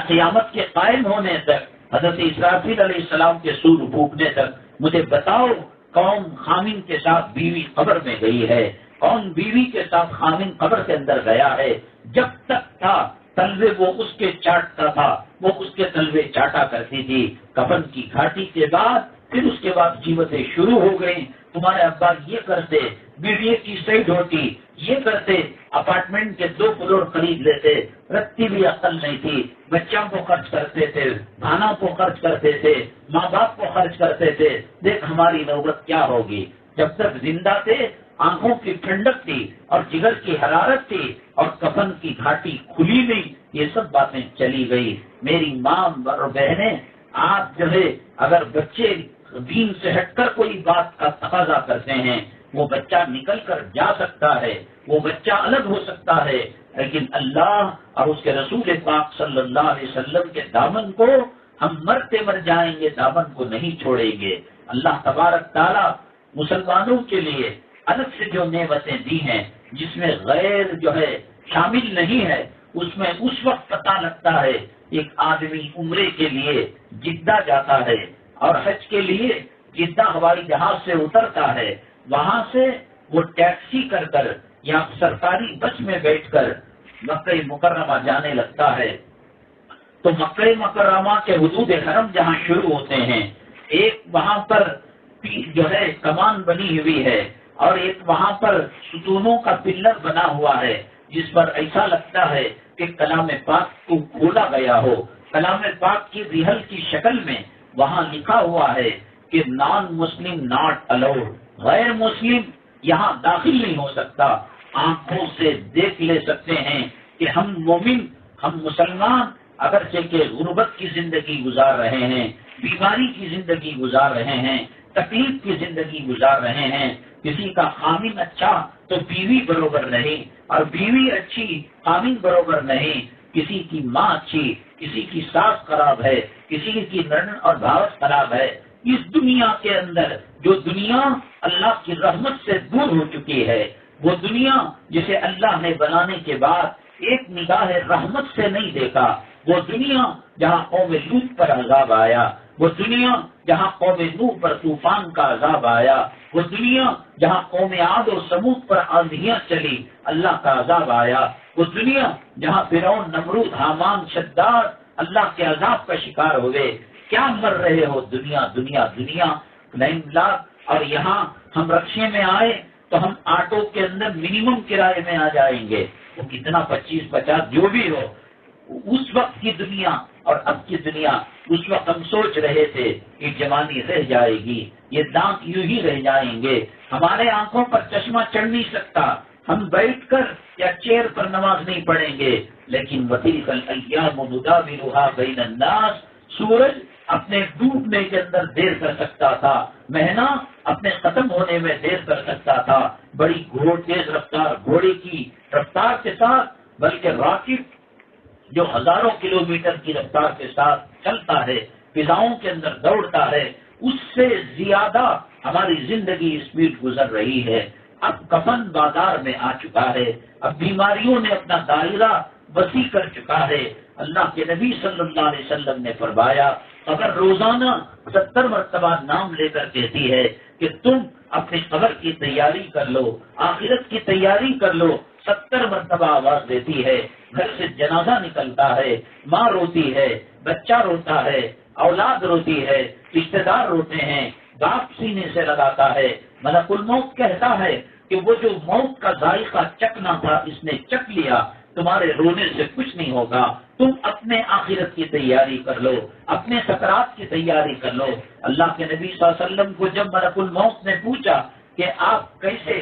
قیامت کے قائم ہونے تک، حضرت اسرافیل علیہ السلام کے سور پھونکنے تک مجھے بتاؤ کون خامن کے ساتھ بیوی قبر میں گئی ہے، کون بیوی کے ساتھ خامن قبر کے اندر گیا ہے۔ جب تک تھا تلوے وہ اس کے چاٹتا تھا، وہ اس کے تلوے چاٹا کرتی تھی۔ کفن کی گھاٹی کے بعد پھر اس کے بعد جیوتیں شروع ہو گئیں۔ تمہارے ابا یہ کرتے، بیوی کی سائڈ ہوتی، یہ کرتے، اپارٹمنٹ کے 2 فلور خرید لیتے، رتی بھی عقل نہیں تھی، بچوں کو خرچ کرتے تھے، کھانا کو خرچ کرتے تھے، ماں باپ کو خرچ کرتے تھے۔ دیکھ ہماری نوبت کیا ہوگی۔ جب تک زندہ تھے آنکھوں کی ٹھنڈک تھی اور جگر کی حرارت تھی اور کفن کی گھاٹی کھلی نہیں، یہ سب باتیں چلی گئی۔ میری ماں اور بہنیں، آپ جو ہے اگر بچے دین سے ہٹ کر کوئی بات کا تقاضا کرتے ہیں، وہ بچہ نکل کر جا سکتا ہے، وہ بچہ الگ ہو سکتا ہے، لیکن اللہ اور اس کے رسول پاک صلی اللہ علیہ وسلم کے دامن کو ہم مرتے مر جائیں گے، دامن کو نہیں چھوڑیں گے۔ اللہ تبارک تعالیٰ مسلمانوں کے لیے الگ سے جو نعمتیں دی ہیں، جس میں غیر جو ہے شامل نہیں ہے، اس میں اس وقت پتہ لگتا ہے ایک آدمی عمرے کے لیے جدہ جاتا ہے اور حج کے لیے جدہ ہوائی جہاز سے اترتا ہے، وہاں سے وہ ٹیکسی کر کر یا سرکاری بس میں بیٹھ کر مکہ مکرمہ جانے لگتا ہے، تو مکہ مکرمہ کے حدود حرم جہاں شروع ہوتے ہیں، ایک وہاں پر جو ہے کمان بنی ہوئی ہے اور ایک وہاں پر ستونوں کا پلر بنا ہوا ہے، جس پر ایسا لگتا ہے کہ کلام پاک کو کھولا گیا ہو۔ کلام پاک کی رحل کی شکل میں وہاں لکھا ہوا ہے کہ نان مسلم ناٹ الاؤڈ، غیر مسلم یہاں داخل نہیں ہو سکتا۔ آنکھوں سے دیکھ لے سکتے ہیں کہ ہم مومن، ہم مسلمان اگرچہ کہ غربت کی زندگی گزار رہے ہیں، بیماری کی زندگی گزار رہے ہیں، تکلیف کی زندگی گزار رہے ہیں، کسی کا خامن اچھا تو بیوی برابر نہیں، اور بیوی اچھی خامن برابر نہیں، کسی کی ماں اچھی، کسی کی ساس خراب ہے، کسی کی نرن اور بھاوت خراب ہے۔ اس دنیا کے اندر جو دنیا اللہ کی رحمت سے دور ہو چکی ہے، وہ دنیا جسے اللہ نے بنانے کے بعد ایک نگاہ رحمت سے نہیں دیکھا، وہ دنیا جہاں قوم لوط پر عذاب آیا، وہ دنیا جہاں قوم نوح پر طوفان کا عذاب آیا، وہ دنیا جہاں قوم عاد و سمود پر آندھیاں چلی، اللہ کا عذاب آیا، وہ دنیا جہاں فرعون، نمرود، حامان، شداد اللہ کے عذاب کا شکار ہوئے۔ کیا مر رہے ہو دنیا دنیا دنیا، نہیں لاکھ۔ اور یہاں ہم رکشے میں آئے تو ہم آٹو کے اندر منیمم کرائے میں آ جائیں گے، وہ کتنا 25-50 جو بھی ہو. اس وقت کی دنیا اور اب کی دنیا، اس وقت ہم سوچ رہے تھے کہ جوانی رہ جائے گی، یہ دانت یوں ہی رہ جائیں گے، ہمارے آنکھوں پر چشمہ چڑھ نہیں سکتا، ہم بیٹھ کر یا چیئر پر نماز نہیں پڑھیں گے. لیکن وَتِلْكَ الْأَيَّامُ نُدَاوِلُهَا بَيْنَ النَّاسِ، سورج اپنے ڈوبنے کے اندر دیر کر سکتا تھا، مہینہ اپنے ختم ہونے میں دیر کر سکتا تھا. بڑی تیز رفتار گھوڑے کی رفتار کے ساتھ، بلکہ راکٹ جو ہزاروں کلومیٹر کی رفتار کے ساتھ چلتا ہے، فضاؤں کے اندر دوڑتا ہے، اس سے زیادہ ہماری زندگی اسپیڈ گزر رہی ہے. اب کفن بازار میں آ چکا ہے، اب بیماریوں نے اپنا دائرہ وسیع کر چکا ہے. اللہ کے نبی صلی اللہ علیہ وسلم نے فرمایا، اگر روزانہ 70 مرتبہ نام لے کر کہتی ہے کہ تم اپنی قبر کی تیاری کر لو، آخرت کی تیاری کر لو، 70 مرتبہ آواز دیتی ہے، گھر سے جنازہ نکلتا ہے، ماں روتی ہے، بچہ روتا ہے، اولاد روتی ہے، رشتے دار روتے ہیں، باپ سینے سے لگاتا ہے. ملک الموت کہتا ہے کہ وہ جو موت کا ذائقہ چکھنا تھا اس نے چکھ لیا، تمہارے رونے سے کچھ نہیں ہوگا، تم اپنے آخرت کی تیاری کر لو، اپنے سکرات کی تیاری کر لو. اللہ کے نبی صلی اللہ علیہ وسلم کو جب ملک الموت نے پوچھا کہ آپ کیسے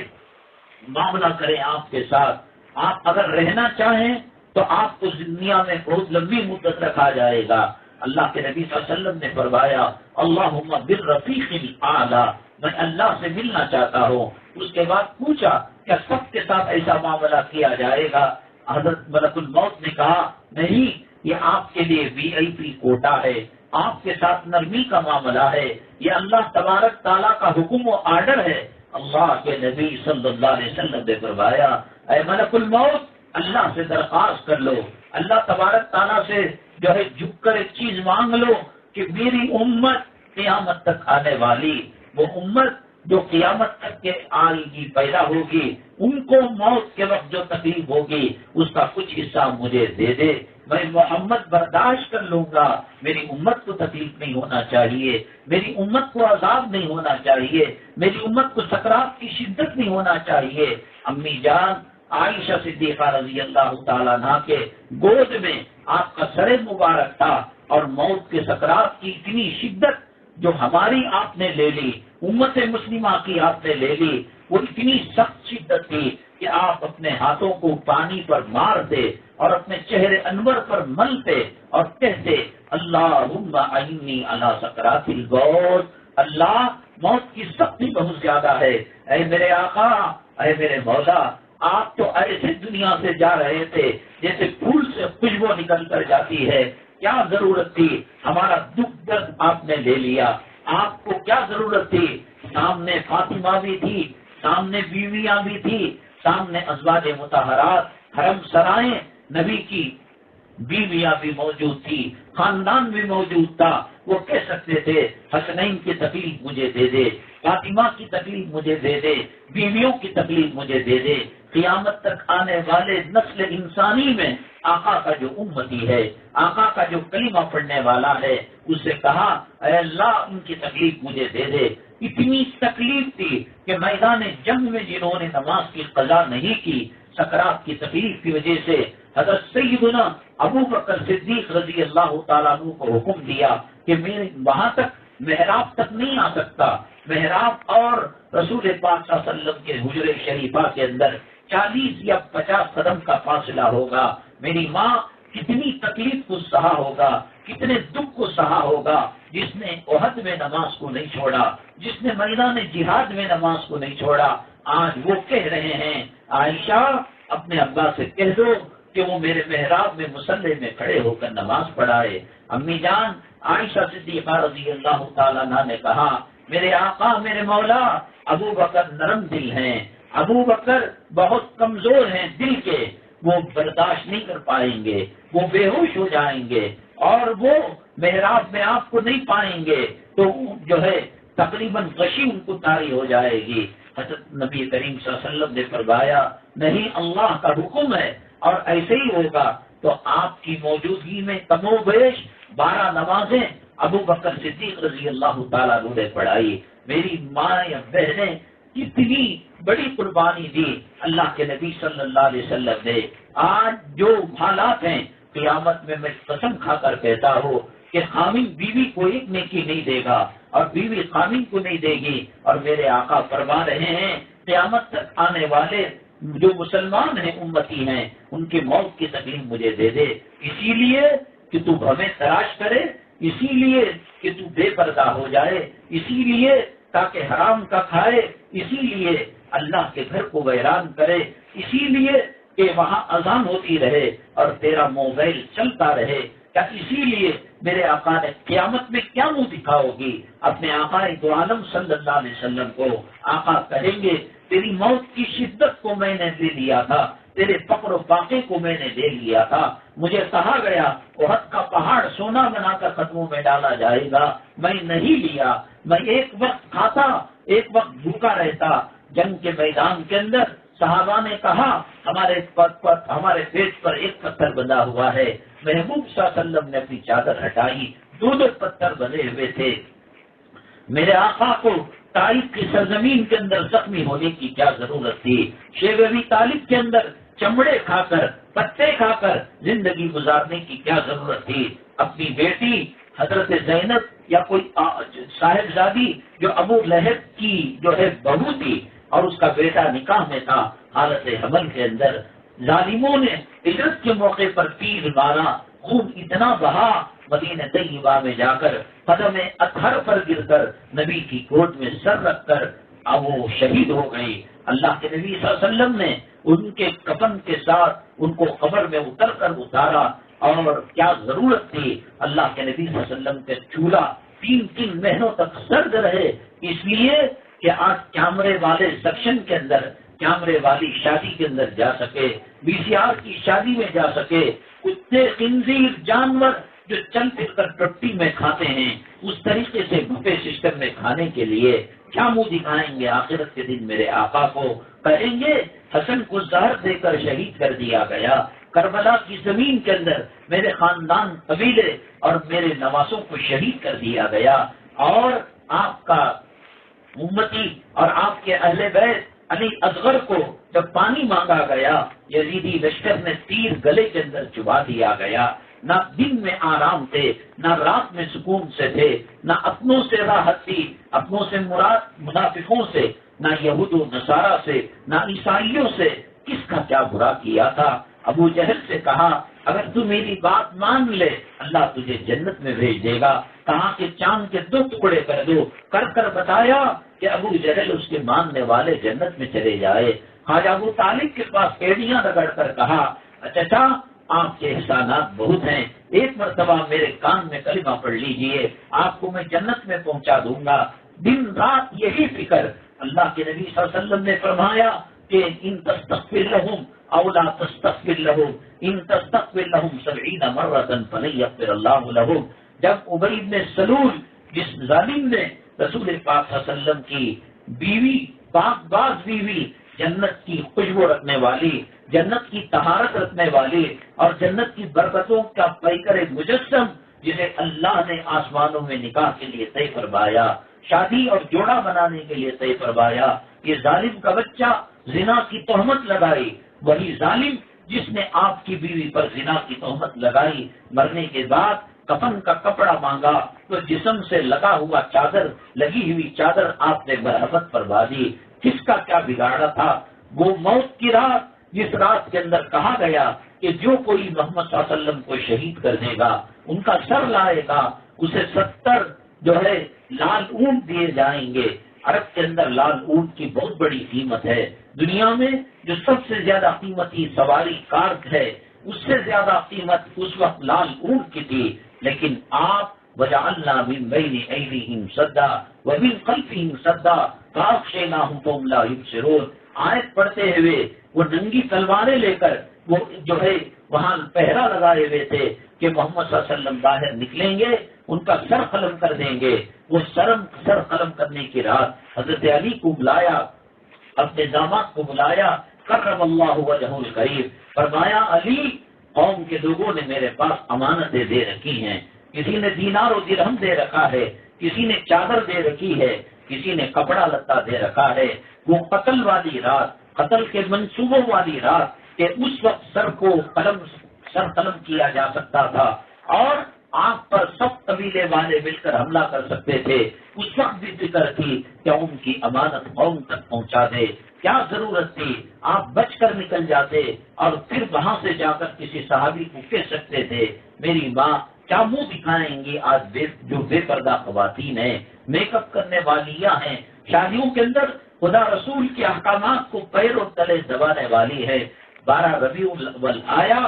معاملہ کریں آپ کے ساتھ، آپ اگر رہنا چاہیں تو آپ کو دنیا میں بہت لمبی مدت رکھا جائے گا. اللہ کے نبی صلی اللہ علیہ وسلم نے فرمایا، اللہم بالرفیق الاعلی، میں اللہ سے ملنا چاہتا ہوں. اس کے بعد پوچھا کیا سب کے ساتھ ایسا معاملہ کیا جائے گا؟ حضرت ملک الموت نے کہا نہیں، یہ آپ کے لیے VIP کوٹا ہے، آپ کے ساتھ نرمی کا معاملہ ہے، یہ اللہ تبارک تعالیٰ کا حکم و آرڈر ہے. اللہ کے نبی صلی اللہ علیہ وسلم نے فرمایا، اے ملک الموت، اللہ سے درخواست کر لو، اللہ تبارک تعالیٰ سے جو ہے جھک کر ایک چیز مانگ لو کہ میری امت قیامت تک آنے والی، وہ امت جو قیامت تک کے آئے گی، پیدا ہوگی، ان کو موت کے وقت جو تکلیف ہوگی اس کا کچھ حصہ مجھے دے دے، میں محمد برداشت کر لوں گا. میری امت کو تکلیف نہیں ہونا چاہیے، میری امت کو عذاب نہیں ہونا چاہیے، میری امت کو سکرات کی شدت نہیں ہونا چاہیے. امی جان عائشہ صدیقہ رضی اللہ تعالیٰ عنہ کے گود میں آپ کا سر مبارک تھا، اور موت کے سکرات کی اتنی شدت جو ہماری آپ نے لے لی، امت مسلمہ کی آپ نے لے لی، وہ اتنی سخت شدت تھی کہ آپ اپنے ہاتھوں کو پانی پر مارتے اور اپنے چہرے انور پر ملتے اور کہتے، اللہم اعنی علی سکرات الموت، اللہ موت کی سختی بہت زیادہ ہے، اے میرے آقا، اے میرے مولا، آپ تو ایسے دنیا سے جا رہے تھے جیسے پھول سے خوشبو نکل کر جاتی ہے، کیا ضرورت تھی، ہمارا دکھ درد آپ نے لے لیا، آپ کو کیا ضرورت تھی، سامنے فاطمہ بھی تھی، سامنے بیویاں بھی تھی، سامنے ازواج مطہرات، حرم سرائیں نبی کی بیویاں بھی موجود تھی، خاندان بھی موجود تھا. وہ کہہ سکتے تھے حسنین کی تکلیف مجھے دے دے، فاطمہ کی تکلیف مجھے دے دے، بیویوں کی تکلیف مجھے دے دے. قیامت تک آنے والے نسل انسانی میں آقا کا جو امتی ہے، آقا کا جو کلمہ پڑھنے والا ہے، اس سے کہا اے اللہ ان کی تکلیف مجھے دے دے. اتنی تکلیف تھی کہ میدان جنگ میں جنہوں نے نماز کی قضا نہیں کی، سکرات کی تکلیف کی وجہ سے حضرت سیدنا ابو بکر صدیق رضی اللہ تعالیٰ عنہ کو حکم دیا کہ میں وہاں تک محراب تک نہیں آ سکتا. محراب اور رسول پاک صلی اللہ علیہ وسلم کے حجرے شریفہ کے اندر 40 یا 50 قدم کا فاصلہ ہوگا. میری ماں کتنی تکلیف کو سہا ہوگا، کتنے دکھ کو سہا ہوگا، جس نے احد میں نماز کو نہیں چھوڑا، جس نے میدان جہاد میں نماز کو نہیں چھوڑا. آج وہ کہہ رہے ہیں عائشہ اپنے ابا سے کہہ دو کہ وہ میرے محراب میں مصلی میں کھڑے ہو کر نماز پڑھائے. امی جان عائشہ صدیقہ رضی اللہ تعالیٰ عنہ نے کہا میرے آقا میرے مولا ابو بکر نرم دل ہیں، ابو بکر بہت کمزور ہیں دل کے، وہ برداشت نہیں کر پائیں گے، وہ بے ہوش ہو جائیں گے اور وہ محراب میں آپ کو نہیں پائیں گے تو جو ہے تقریباً غشی ان کو طاری ہو جائے گی. حضرت نبی کریم صلی اللہ علیہ وسلم نے فرمایا نہیں، اللہ کا حکم ہے اور ایسے ہی ہوگا. تو آپ کی موجودگی میں کم و بیش 12 نمازیں ابو بکر صدیق رضی اللہ تعالیٰ عنہ نے پڑھائی. میری ماں یا بہنیں کتنی بڑی قربانی دی اللہ کے نبی صلی اللہ علیہ وسلم نے. آج جو حالات ہیں قیامت میں قسم کھا کر کہتا ہوں کہ خامن بیوی کو ایک نیکی نہیں دے گا اور بیوی خامن کو نہیں دے گی. اور میرے آقا فرما رہے ہیں قیامت تک آنے والے جو مسلمان ہیں امتی ہیں ان کی موت کی تکلیف مجھے دے دے، اسی لیے کہ تو ہمیں تلاش کرے، اسی لیے کہ تو بے پردہ ہو جائے، اسی لیے تاکہ حرام کا کھائے، اسی لیے اللہ کے گھر کو ویران کرے، اسی لیے کہ وہاں اذان ہوتی رہے اور تیرا موبائل چلتا رہے. کیا اسی لیے میرے آقا نے قیامت میں کیا منہ دکھاؤ گی اپنے آقا دو عالم صلی اللہ علیہ وسلم کو؟ آقا کہیں گے تیری موت کی شدت کو میں نے دے دیا تھا، تیرے فقر و فاقے کو میں نے دے لیا تھا. مجھے کہا گیا احد کا پہاڑ سونا بنا کر قدموں میں ڈالا جائے گا، میں نہیں لیا. میں ایک وقت کھاتا ایک وقت بھوکا رہتا. جنگ کے میدان کے اندر صحابہ نے کہا ہمارے پیٹ پر ایک پتھر بندھا ہوا ہے. محبوب صلی اللہ علیہ وسلم نے اپنی چادر ہٹائی، دو پتھر بندھے ہوئے تھے. میرے آقا کو طائف کی سرزمین کے اندر زخمی ہونے کی کیا ضرورت تھی؟ شیخ ابی طالب کے اندر چمڑے کھا کر پتے کھا کر زندگی گزارنے کی کیا ضرورت تھی؟ اپنی بیٹی حضرت زینب یا کوئی صاحبزادی جو ابو لہب کی جو ہے بہو تھی اور اس کا بیٹا نکاح میں تھا، حالت حمل کے اندر ظالموں نے ہجرت کے موقع پر تیر مارا، خون اتنا بہا، مدینہ طیبہ میں جا کر قدم اطہر پر گر کر نبی کی گود میں سر رکھ کر اب وہ شہید ہو گئی. اللہ کے نبی صلی اللہ علیہ وسلم نے ان کے کفن کے ساتھ ان کو قبر میں اتر کر اتارا. اور کیا ضرورت تھی؟ اللہ کے نبی صلی اللہ علیہ وسلم کے چولہا 3 مہینوں تک سرد رہے، اس لیے کہ آج کیمرے والے سیکشن کے اندر، کیمرے والی شادی کے اندر جا سکے، VCR کی شادی میں جا سکے. کتے خنزیر جانور جو چل پھر کر ٹٹی میں کھاتے ہیں اس طریقے سے بفے سسٹم میں کھانے کے لیے کیا منہ دکھائیں گے؟ آخرت کے دن میرے آقا کو کہیں گے حسن کو زہر دے کر شہید کر دیا گیا. کربلا کی زمین کے اندر میرے خاندان قبیلے اور میرے نواسوں کو شہید کر دیا گیا. اور آپ کا امتی اور آپ کے اہل بیت علی اصغر کو جب پانی مانگا گیا یزیدی لشکر نے تیر گلے کے اندر چبا دیا گیا. نہ دن میں آرام تھے، نہ رات میں سکون سے تھے، نہ اپنوں سے راحت تھی، اپنوں سے مراد منافقوں سے، نہ یہود و نصارہ سے، نہ عیسائیوں سے. کس کا کیا برا کیا تھا؟ ابو جہل سے کہا اگر تو میری بات مان لے اللہ تجھے جنت میں بھیج دے گا. کہاں کہ چاند کے 2 ٹکڑے کر دو. کر بتایا کہ ابو جہل اس کے ماننے والے جنت میں چلے جائے. خواجہ ابو طالب کے پاس ایڑیاں رگڑ کر کہا چچا آپ کے احسانات بہت ہیں، ایک مرتبہ میرے کان میں کلمہ پڑھ لیجئے، آپ کو میں جنت میں پہنچا دوں گا. دن رات یہی فکر. اللہ کے نبی صلی اللہ علیہ وسلم نے فرمایا کہ ان تستغفر لهم او لا تستغفر لهم ان تستغفر لهم 70 مرة فلن يغفر الله لهم. جب ابی بن سلول جس ظالم نے رسول پاک صلی اللہ علیہ وسلم کی بیوی، پاک باز بیوی، جنت کی خوشبو رکھنے والی، جنت کی طہارت رکھنے والی اور جنت کی برکتوں کا پیکر مجسم جسے اللہ نے آسمانوں میں نکاح کے لیے طے فرمایا، شادی اور جوڑا بنانے کے لیے طے فرمایا، یہ ظالم کا بچہ زنا کی تہمت لگائی. وہی ظالم جس نے آپ کی بیوی پر زنا کی تہمت لگائی، مرنے کے بعد کفن کا کپڑا مانگا تو جسم سے لگا ہوا چادر، لگی ہوئی چادر آپ نے مرحمت فرما دی. کس کا کیا بگاڑا تھا؟ وہ موت کی رات جس رات کے اندر کہا گیا کہ جو کوئی محمد صلی اللہ علیہ وسلم کو شہید کر دے گا، ان کا سر لائے گا، اسے 70 جو ہے لال اونٹ دیے جائیں گے. عرب کے اندر لال اونٹ کی بہت بڑی قیمت ہے. دنیا میں جو سب سے زیادہ قیمتی سواری کارٹ ہے اس سے زیادہ قیمت اس وقت لال اونٹ کی تھی. لیکن آپ وجعلنا من بین ایدیہم سدا ومن خلفہم سدا فاغشیناہم فہم لا یبصرون. آیت پڑھتے ہوئے وہ ننگی تلواریں لے کر وہ جو ہے وہاں پہرا لگائے ہوئے تھے کہ محمد صلی اللہ علیہ وسلم باہر نکلیں گے ان کا سر قلم کر دیں گے. وہ سر قلم کرنے کی رات حضرت علی کو بلایا، اپنے داماد کو بلایا، کرم اللہ وجہہ الکریم، فرمایا علی قوم کے لوگوں نے میرے پاس امانتیں دے رکھی ہیں، کسی نے دینار و درہم دے رکھا ہے، کسی نے چادر دے رکھی ہے، کسی نے کپڑا لتا دے رکھا ہے. وہ قتل والی رات، قتل کے منصوبوں والی رات کہ اس وقت سر قلم کیا جا سکتا تھا اور آنکھ پر سب قبیلے والے مل کر حملہ کر سکتے تھے. اس وقت بھی فکر تھی کہ ان کی امانت قوم تک پہنچا دے. کیا ضرورت تھی؟ آپ بچ کر نکل جاتے اور پھر وہاں سے جا کر کسی صحابی کو کہہ سکتے تھے میری ماں کیا منہ دکھائیں گی آج جو بے پردہ خواتین ہیں، میک اپ کرنے والیاں ہیں، شادیوں کے اندر خدا رسول کے احکامات کو پیروں تلے دبانے والی ہے. 12 ربیع الاول آیا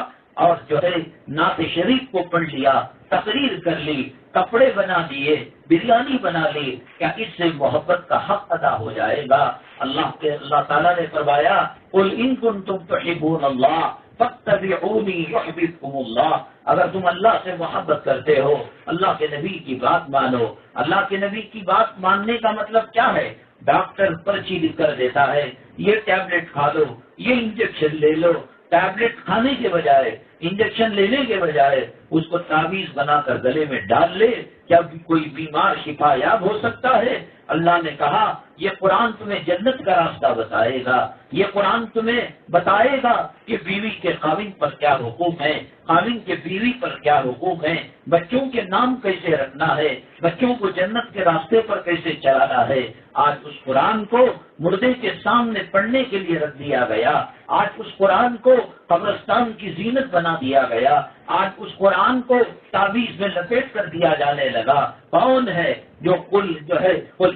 اور جو ہے نعت شریف کو پڑھ لیا، تقریر کر لی، کپڑے بنا دیے، بریانی بنا لی. کیا اس سے محبت کا حق ادا ہو جائے گا؟ اللہ تعالیٰ نے فرمایا قل ان کنتم تحبون اللہ فاتبعونی یحببکم اللہ. اگر تم اللہ سے محبت کرتے ہو اللہ کے نبی کی بات مانو. اللہ کے نبی کی بات ماننے کا مطلب کیا ہے؟ ڈاکٹر پرچی لکھ کر دیتا ہے یہ ٹیبلٹ کھا لو، یہ انجیکشن لے لو. ٹیبلٹ کھانے کے بجائے، انجیکشن لینے کے بجائے اس کو تعویذ بنا کر گلے میں ڈال لے. کیا کوئی بیمار شفا یاب ہو سکتا ہے؟ اللہ نے کہا یہ قرآن تمہیں جنت کا راستہ بتائے گا. یہ قرآن تمہیں بتائے گا کہ بیوی کے خاوند پر کیا حقوق ہیں، خاوند کے بیوی پر کیا حقوق ہیں، بچوں کے نام کیسے رکھنا ہے، بچوں کو جنت کے راستے پر کیسے چلانا ہے. آج اس قرآن کو مردے کے سامنے پڑھنے کے لیے رکھ دیا گیا. آج اس قرآن کو قبرستان کی زینت بنا دیا گیا. آج اس قرآن کو تعویذ میں لپیٹ کر دیا جانے لگا. کون ہے جو قل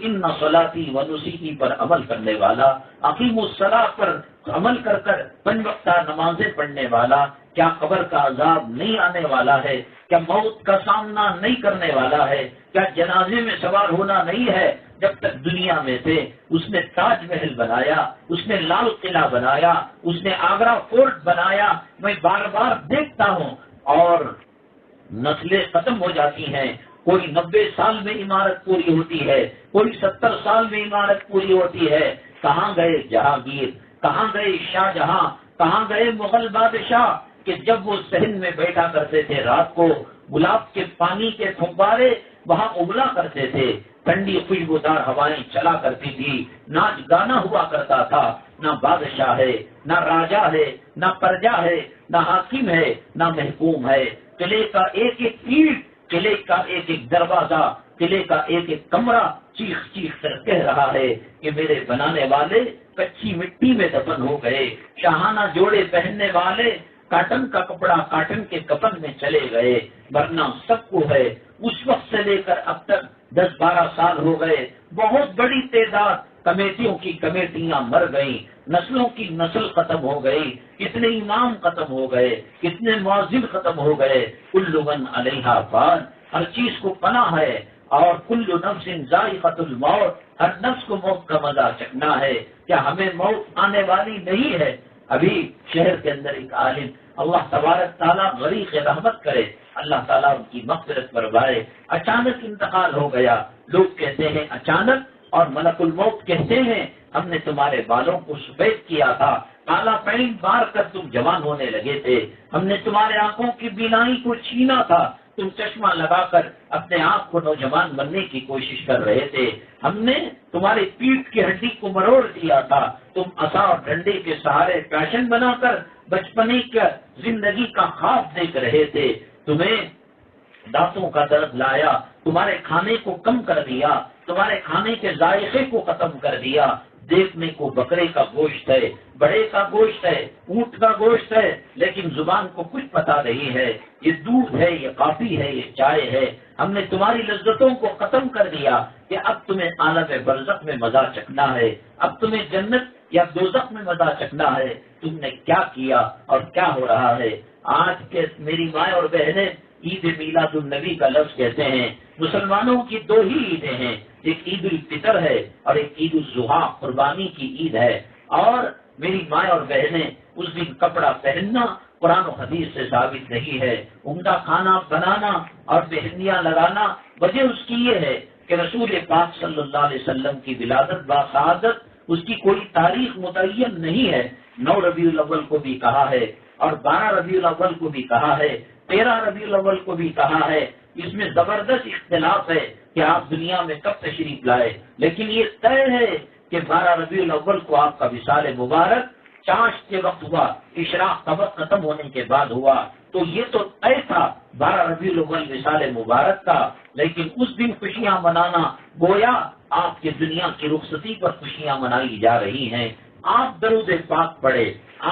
ان صلاتی و نسکی پر عمل کرنے والا، اقیم الصلاۃ پر عمل کر کر 5 وقتہ نمازیں پڑھنے والا؟ کیا قبر کا عذاب نہیں آنے والا ہے؟ کیا موت کا سامنا نہیں کرنے والا ہے؟ کیا جنازے میں سوار ہونا نہیں ہے؟ جب تک دنیا میں تھے اس نے تاج محل بنایا، اس نے لال قلعہ بنایا، اس نے آگرہ فورٹ بنایا. میں بار بار دیکھتا ہوں اور نسلیں ختم ہو جاتی ہیں. کوئی 90 سال میں عمارت پوری ہوتی ہے، کوئی 70 سال میں عمارت پوری ہوتی ہے. کہاں گئے جہانگیر؟ کہاں گئے شاہ جہاں؟ کہاں گئے مغل بادشاہ کہ جب وہ صحن میں بیٹھا کرتے تھے رات کو گلاب کے پانی کے فوارے وہاں ابلا کرتے تھے، ٹھنڈی خوشبودار ہوائیں چلا کرتی تھی، ناچ گانا ہوا کرتا تھا. نہ بادشاہ ہے، نہ راجا ہے، نہ پرجا ہے، نہ حاکم ہے، نہ محکوم ہے. قلعے کا ایک ایک اینٹ، قلعے کا ایک ایک دروازہ، قلعے کا ایک ایک کمرہ چیخ چیخ کر کہہ رہا ہے کہ میرے بنانے والے کچی مٹی میں دفن ہو گئے. شاہانہ جوڑے پہننے والے کاٹن کا کپڑا کاٹن کے کفن میں چلے گئے. ورنہ سب کو ہے اس وقت سے لے کر اب تک 10-12 سال ہو گئے. بہت بڑی تعداد کمیٹیوں کی کمیٹیاں مر گئیں، نسلوں کی نسل ختم ہو گئی، کتنے امام ختم ہو گئے، کتنے مؤذن ختم ہو گئے. کل من علیہا فان، ہر چیز کو پناہ ہے. اور کل نفس ذائقۃ الموت، ہر نفس کو موت کا مزہ چکھنا ہے. کیا ہمیں موت آنے والی نہیں ہے؟ ابھی شہر کے اندر ایک عالم، اللہ تبارک تعالیٰ غریق رحمت کرے، اللہ تعالیٰ ان کی مغفرت فرمائے، اچانک انتقال ہو گیا. لوگ کہتے ہیں اچانک، اور ملک الموت کہتے ہیں ہم نے تمہارے بالوں کو سفید کیا تھا، کالا پینٹ مار کر تم جوان ہونے لگے تھے، ہم نے تمہارے آنکھوں کی بینائی کو چھینا تھا، تم چشمہ لگا کر اپنے آپ کو نوجوان بننے کی کوشش کر رہے تھے، ہم نے تمہاری پیٹھ کی ہڈی کو مروڑ دیا تھا، تم عصا اور ڈنڈے کے سہارے پیشن بنا کر بچپنے کا زندگی کا خواب دیکھ رہے تھے، تمہیں دانتوں کا درد لایا، تمہارے کھانے کو کم کر دیا، تمہارے کھانے کے ذائقے کو ختم کر دیا. دیکھنے کو بکرے کا گوشت ہے، بڑے کا گوشت ہے، اونٹ کا گوشت ہے، لیکن زبان کو کچھ پتا نہیں ہے یہ دودھ ہے، یہ کافی ہے، یہ چائے ہے. ہم نے تمہاری لذتوں کو ختم کر دیا کہ اب تمہیں عالم برزخ میں مزہ چکھنا ہے، اب تمہیں جنت یا دوزخ میں مزہ چکھنا ہے. تم نے کیا کیا اور کیا ہو رہا ہے؟ آج کے میری مائیں اور بہنیں عید میلاد النبی کا لفظ کہتے ہیں. مسلمانوں کی 2 ہی عیدیں ہیں، ایک عید الفطر ہے اور ایک عید الاضحیٰ قربانی کی عید ہے. اور میری مائیں اور بہنیں اس دن کپڑا پہننا قرآن و حدیث سے ثابت نہیں ہے. عمدہ کھانا بنانا اور مہندیاں لگانا وجہ اس کی یہ ہے کہ رسول پاک صلی اللہ علیہ وسلم کی ولادت باصعادت اس کی کوئی تاریخ متعین نہیں ہے. 9 ربیع الاول کو بھی کہا ہے اور 12 ربیع الاول کو بھی کہا ہے، 13 ربیع الاول کو بھی کہا ہے، اس میں زبردست اختلاف ہے کہ آپ دنیا میں کب تشریف لائے، لیکن یہ طے ہے کہ 12 ربیع الاول کو آپ کا وصال مبارک چاش کے وقت ہوا، اشراق کا وقت ختم ہونے کے بعد ہوا۔ تو یہ تو طے تھا 12 ربیع الاول وصال مبارک کا، لیکن اس دن خوشیاں منانا گویا آپ کی دنیا کی رخصتی پر خوشیاں منائی جا رہی ہیں۔ آپ درود پاک پڑھے،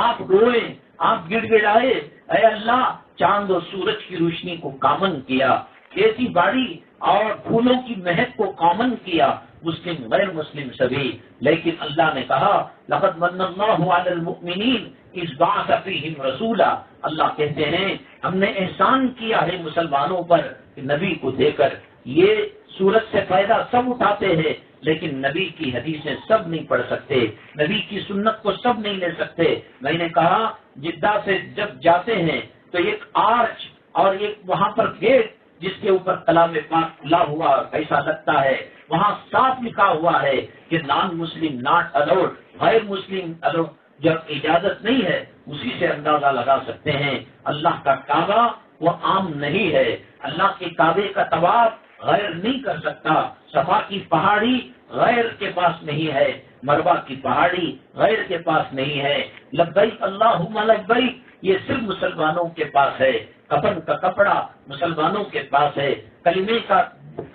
آپ روئے، آپ گڑ گڑائے، اے اللہ چاند و سورج کی روشنی کو کامن کیا، کھیتی باڑی اور پھولوں کی مہک کو کامن کیا، مسلم غیر مسلم سبھی۔ لیکن اللہ نے کہا لقد من اللہ علی المؤمنین اذ بعث فیہم رسولا، اللہ کہتے ہیں ہم نے احسان کیا ہے مسلمانوں پر کہ نبی کو دے کر۔ یہ سورج سے فائدہ سب اٹھاتے ہیں، لیکن نبی کی حدیثیں سب نہیں پڑھ سکتے، نبی کی سنت کو سب نہیں لے سکتے۔ میں نے کہا جدہ سے جب جاتے ہیں تو ایک آرچ اور ایک وہاں پر گیٹ جس کے اوپر کلام پاک کھلا ہوا ایسا لگتا ہے، وہاں صاف لکھا ہوا ہے کہ نان مسلم ناٹ الاؤڈ، غیر مسلم الاؤڈ، جب اجازت نہیں ہے اسی سے اندازہ لگا سکتے ہیں۔ اللہ کا کعبہ وہ عام نہیں ہے، اللہ کے کعبے کا طواف غیر نہیں کر سکتا، صفا کی پہاڑی غیر کے پاس نہیں ہے، مروہ کی پہاڑی غیر کے پاس نہیں ہے، لبیک اللہم لبیک یہ صرف مسلمانوں کے پاس ہے، کفن کا کپڑا مسلمانوں کے پاس ہے، کلمے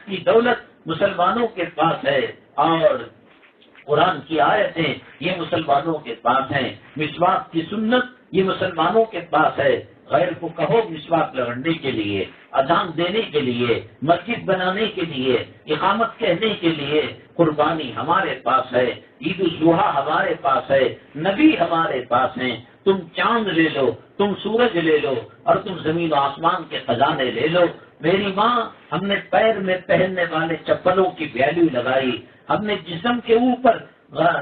کی دولت مسلمانوں کے پاس ہے، اور قرآن کی آیتیں یہ مسلمانوں کے پاس ہیں، مسواک کی سنت یہ مسلمانوں کے پاس ہے۔ غیر کو کہو مسواک لگانے کے لیے، اذان دینے کے لیے، مسجد بنانے کے لیے، اقامت کہنے کے لیے، قربانی ہمارے پاس ہے، عید الاضحیٰ ہمارے پاس ہے، نبی ہمارے پاس ہیں۔ تم چاند لے لو، تم سورج لے لو، اور تم زمین و آسمان کے خزانے لے لو۔ میری ماں ہم نے پیر میں پہننے والے چپلوں کی ویلیو لگائی، ہم نے جسم کے اوپر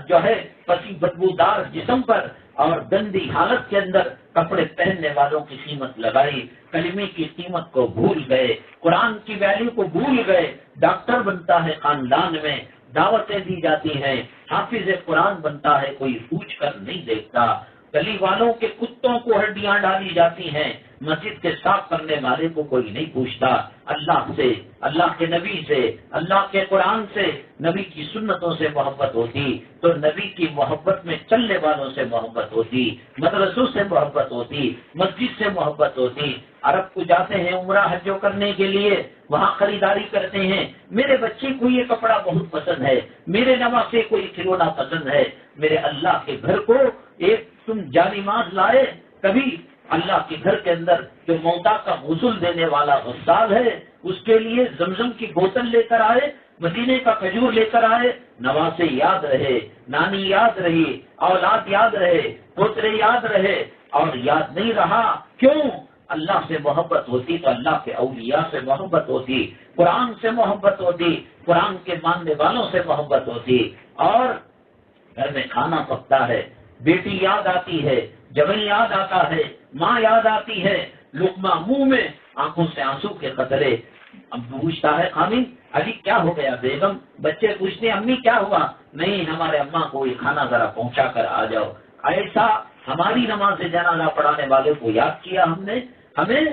جو ہے پسی بدبودار جسم پر اور گندی حالت کے اندر کپڑے پہننے والوں کی قیمت لگائی، کلمے کی قیمت کو بھول گئے، قرآن کی ویلیو کو بھول گئے۔ ڈاکٹر بنتا ہے خاندان میں، دعوتیں دی جاتی ہیں، حافظ قرآن بنتا ہے، کوئی پوچھ کر نہیں دیکھتا، گلی والوں کے کتوں کو ہڈیاں ڈالی جاتی ہیں، مسجد کے صاف کرنے والے کو کوئی نہیں پوچھتا۔ اللہ سے، اللہ کے نبی سے، اللہ کے قرآن سے، نبی کی سنتوں سے محبت ہوتی تو نبی کی محبت میں چلنے والوں سے محبت ہوتی، مدرسوں سے محبت ہوتی، مسجد سے محبت ہوتی۔ عرب کو جاتے ہیں عمرہ حج کرنے کے لیے، وہاں خریداری کرتے ہیں، میرے بچے کو یہ کپڑا بہت پسند ہے، میرے نواسے کو یہ کھلونا پسند ہے۔ میرے اللہ کے گھر کو ایک تم جانماز لائے، کبھی اللہ کے گھر کے اندر جو موتا کا غسل دینے والا غسال ہے اس کے لیے زمزم کی بوتل لے کر آئے، مدینے کا کھجور لے کر آئے، نواسے یاد رہے، نانی یاد رہی، اولاد یاد رہے، پوترے یاد رہے، اور یاد نہیں رہا کیوں؟ اللہ سے محبت ہوتی تو اللہ کے اولیاء سے محبت ہوتی، قرآن سے محبت ہوتی، قرآن کے ماننے والوں سے محبت ہوتی۔ اور گھر میں کھانا پکتا ہے، بیٹی یاد آتی ہے، جوان یاد آتا ہے، ماں یاد آتی ہے، لقمہ منہ میں، آنکھوں سے آنسو کے قطرے۔ اب پوچھتا ہے خامن ابھی کیا ہو گیا بیگم، بچے پوچھتے ہیں امی کیا ہوا، نہیں ہمارے اماں کو یہ کھانا ذرا پہنچا کر آ جاؤ۔ ایسا ہماری نماز جنازہ پڑھانے والے کو یاد کیا ہم نے، ہمیں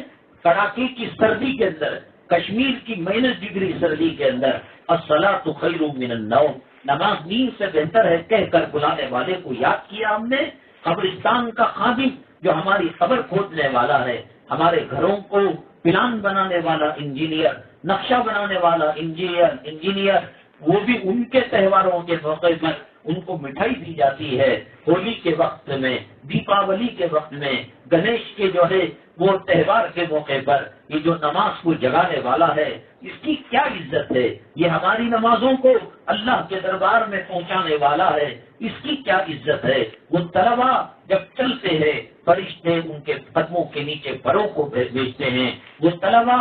کڑاکے کی سردی کے اندر، کشمیر کی -ڈگری سردی کے اندر الصلاۃ خیر من النوم، نماز نیند سے بہتر ہے کہہ کر بلانے والے کو یاد کیا ہم نے۔ قبرستان کا خادم جو ہماری قبر کھودنے والا ہے، ہمارے گھروں کو پلان بنانے والا انجینئر، نقشہ بنانے والا انجینئر، وہ بھی ان کے تہواروں کے موقع پر ان کو مٹھائی دی جاتی ہے، ہولی کے وقت میں، دیپاولی کے وقت میں، گنیش کے جو ہے وہ تہوار کے موقع پر، یہ جو نماز کو جگانے والا ہے اس کی کیا عزت ہے، یہ ہماری نمازوں کو اللہ کے دربار میں پہنچانے والا ہے، اس کی کیا عزت ہے۔ وہ طلبا جب چلتے ہیں فرشتے ان کے قدموں کے نیچے پروں کو بھیجتے ہیں، وہ طلبا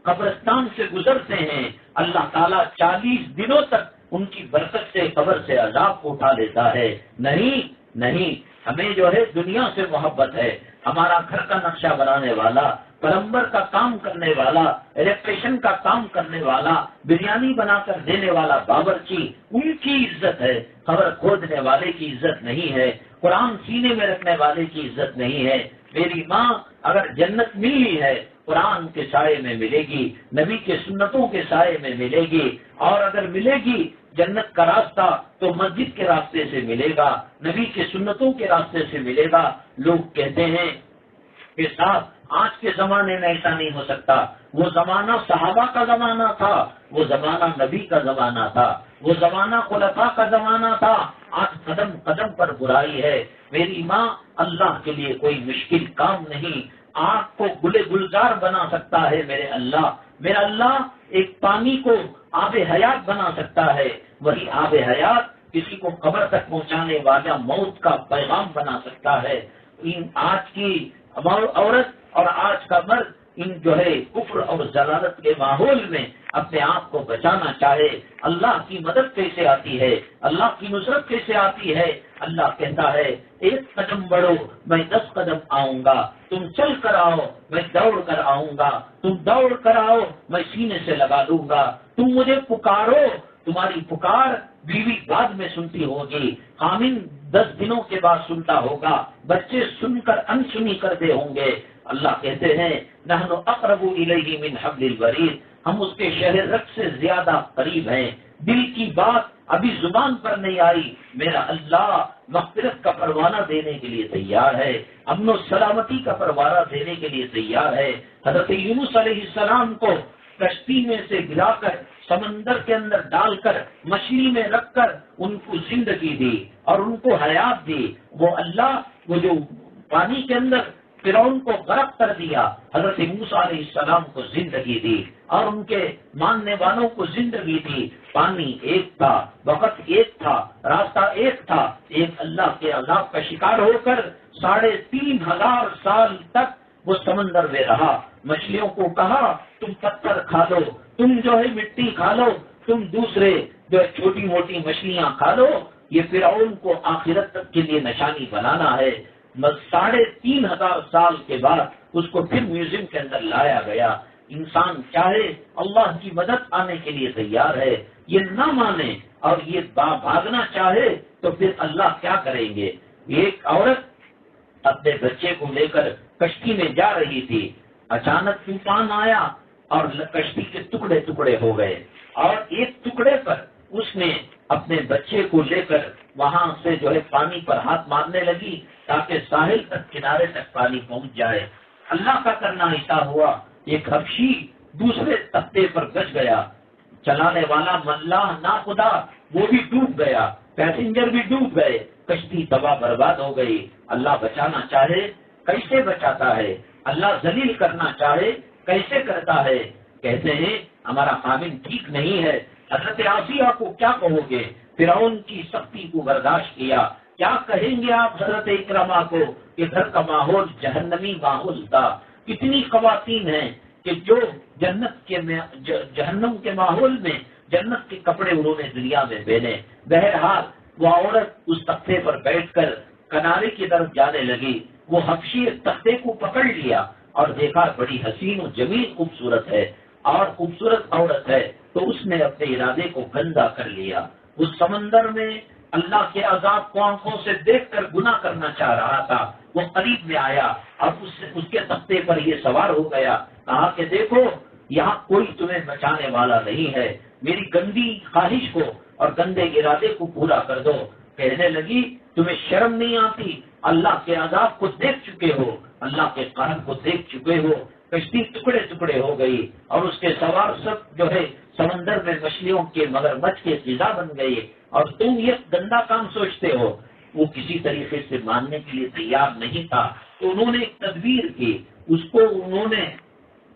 قبرستان سے گزرتے ہیں، اللہ تعالیٰ 40 دنوں تک ان کی برکت سے قبر سے عذاب کو اٹھا لیتا ہے۔ نہیں، ہمیں جو ہے دنیا سے محبت ہے، ہمارا گھر کا نقشہ بنانے والا، پلمبر کا کام کرنے والا، الیکٹریشن کا کام کرنے والا، بریانی بنا کر دینے والا باورچی، ان کی عزت ہے، قبر کھودنے والے کی عزت نہیں ہے، قرآن سینے میں رکھنے والے کی عزت نہیں ہے۔ میری ماں اگر جنت ملی ہے قرآن کے سائے میں ملے گی، نبی کے سنتوں کے سائے میں ملے گی، اور اگر ملے گی جنت کا راستہ تو مسجد کے راستے سے ملے گا، نبی کے سنتوں کے راستے سے ملے گا۔ لوگ کہتے ہیں کہ صاحب آج کے زمانے میں ایسا نہیں ہو سکتا، وہ زمانہ صحابہ کا زمانہ تھا، وہ زمانہ نبی کا زمانہ تھا، وہ زمانہ خلفاء کا زمانہ تھا، آج قدم قدم پر برائی ہے۔ میری ماں، اللہ کے لیے کوئی مشکل کام نہیں، آگ کو گلے گلزار بنا سکتا ہے میرے اللہ۔ میرا اللہ ایک پانی کو آب حیات بنا سکتا ہے، وہی آب حیات کسی کو قبر تک پہنچانے والا موت کا پیغام بنا سکتا ہے۔ آج کی عورت اور آج کا مرد ان جو ہے کفر اور ضلالت کے ماحول میں اپنے آپ کو بچانا چاہے، اللہ کی مدد کیسے آتی ہے، اللہ کی نصرت کیسے آتی ہے؟ اللہ کہتا ہے 1 قدم بڑھو میں 10 قدم آؤں گا، تم چل کر آؤ میں دوڑ کر آؤں گا، تم دوڑ کر آؤ میں سینے سے لگا لوں گا، تم مجھے پکارو، تمہاری پکار بیوی بعد میں سنتی ہوگی، خامن 10 دنوں کے بعد سنتا ہوگا، بچے سن کر انسنی کرتے ہوں گے۔ اللہ کہتے ہیں نحن اقرب الیہ من حبل الورید، ہم اس کے شہر رگ سے زیادہ قریب ہیں۔ دل کی بات ابھی زبان پر نہیں آئی، میرا اللہ مغفرت کا پروانہ دینے کے لیے تیار ہے، امن و سلامتی کا پروانہ دینے کے لیے تیار ہے۔ حضرت یونس علیہ السلام کو کشتی میں سے گرا کر سمندر کے اندر ڈال کر مچھلی میں رکھ کر ان کو زندگی دی اور ان کو حیات دی، وہ اللہ وہ جو پانی کے اندر فرعون کو غرق کر دیا، حضرت موسیٰ علیہ السلام کو زندگی دی اور ان کے ماننے والوں کو زندگی دی۔ پانی ایک تھا، وقت ایک تھا، راستہ ایک تھا، ایک اللہ کے عذاب کا شکار ہو کر 3500 سال تک وہ سمندر میں رہا۔ مچھلیوں کو کہا تم پتھر کھا لو، تم جو ہے مٹی کھا لو، تم دوسرے جو ہے چھوٹی موٹی مچھلیاں کھا لو، یہ فرعون کو آخرت تک کے لیے نشانی بنانا ہے۔ 3500 سال کے بعد اس کو پھر میوزیم کے اندر لایا گیا۔ انسان چاہے اللہ کی مدد آنے کے لیے تیار ہے، یہ نہ مانے اور یہ بھاگنا چاہے تو پھر اللہ کیا کریں گے؟ ایک عورت اپنے بچے کو لے کر کشتی میں جا رہی تھی، اچانک طوفان آیا اور کشتی کے ٹکڑے ٹکڑے ہو گئے، اور ایک ٹکڑے پر اس نے اپنے بچے کو لے کر وہاں سے جو ہے پانی پر ہاتھ مارنے لگی تاکہ ساحل تک کنارے تک پانی پہنچ جائے۔ اللہ کا کرنا ایسا ہوا، ایک حبشی دوسرے تختے پر بچ گیا، چلانے والا ملاح نا خدا وہ بھی ڈوب گیا، پیسنجر بھی ڈوب گئے، کشتی تباہ برباد ہو گئی۔ اللہ بچانا چاہے کیسے بچاتا ہے؟ اللہ ذلیل کرنا چاہے کیسے کرتا ہے؟ کہتے ہیں ہمارا قابل ٹھیک نہیں ہے۔ حضرت آسیہ کو کیا کہو گے؟ فرعون کی سختی کو برداشت کیا، کیا کہیں گے آپ حضرت اکرمہ کو کہ گھر کا ماحول جہنمی ماحول تھا؟ کتنی خواتین ہیں کہ جو جہنم کے ماحول میں جنت کے کپڑے انہوں نے دنیا میں پہنے۔ بہرحال وہ عورت اس تختے پر بیٹھ کر کنارے کی طرف جانے لگی، وہ حبشی تختے کو پکڑ لیا اور دیکھا بڑی حسین و جمیل خوبصورت ہے اور خوبصورت عورت ہے، تو اس نے اپنے ارادے کو گندا کر لیا۔ اس سمندر میں اللہ کے عذاب کو آنکھوں سے دیکھ کر گناہ کرنا چاہ رہا تھا، وہ قریب میں آیا اور اس کے تختے پر یہ سوار ہو گیا، کہا کہ دیکھو یہاں کوئی تمہیں بچانے والا نہیں ہے، میری گندی خواہش کو اور گندے ارادے کو پورا کر دو۔ کہنے لگی تمہیں شرم نہیں آتی؟ اللہ کے عذاب کو دیکھ چکے ہو، اللہ کے قہر کو دیکھ چکے ہو۔ کشتی ٹکڑے ٹکڑے ہو گئی اور اس کے سوار سب جو ہے سمندر میں مچھلیوں کے مگرمچھ کے غذا بن گئی، اور تم یہ گندا کام سوچتے ہو؟ وہ کسی طریقے سے ماننے کے لیے تیار نہیں تھا، تو انہوں نے ایک تدبیر کی، اس کو انہوں نے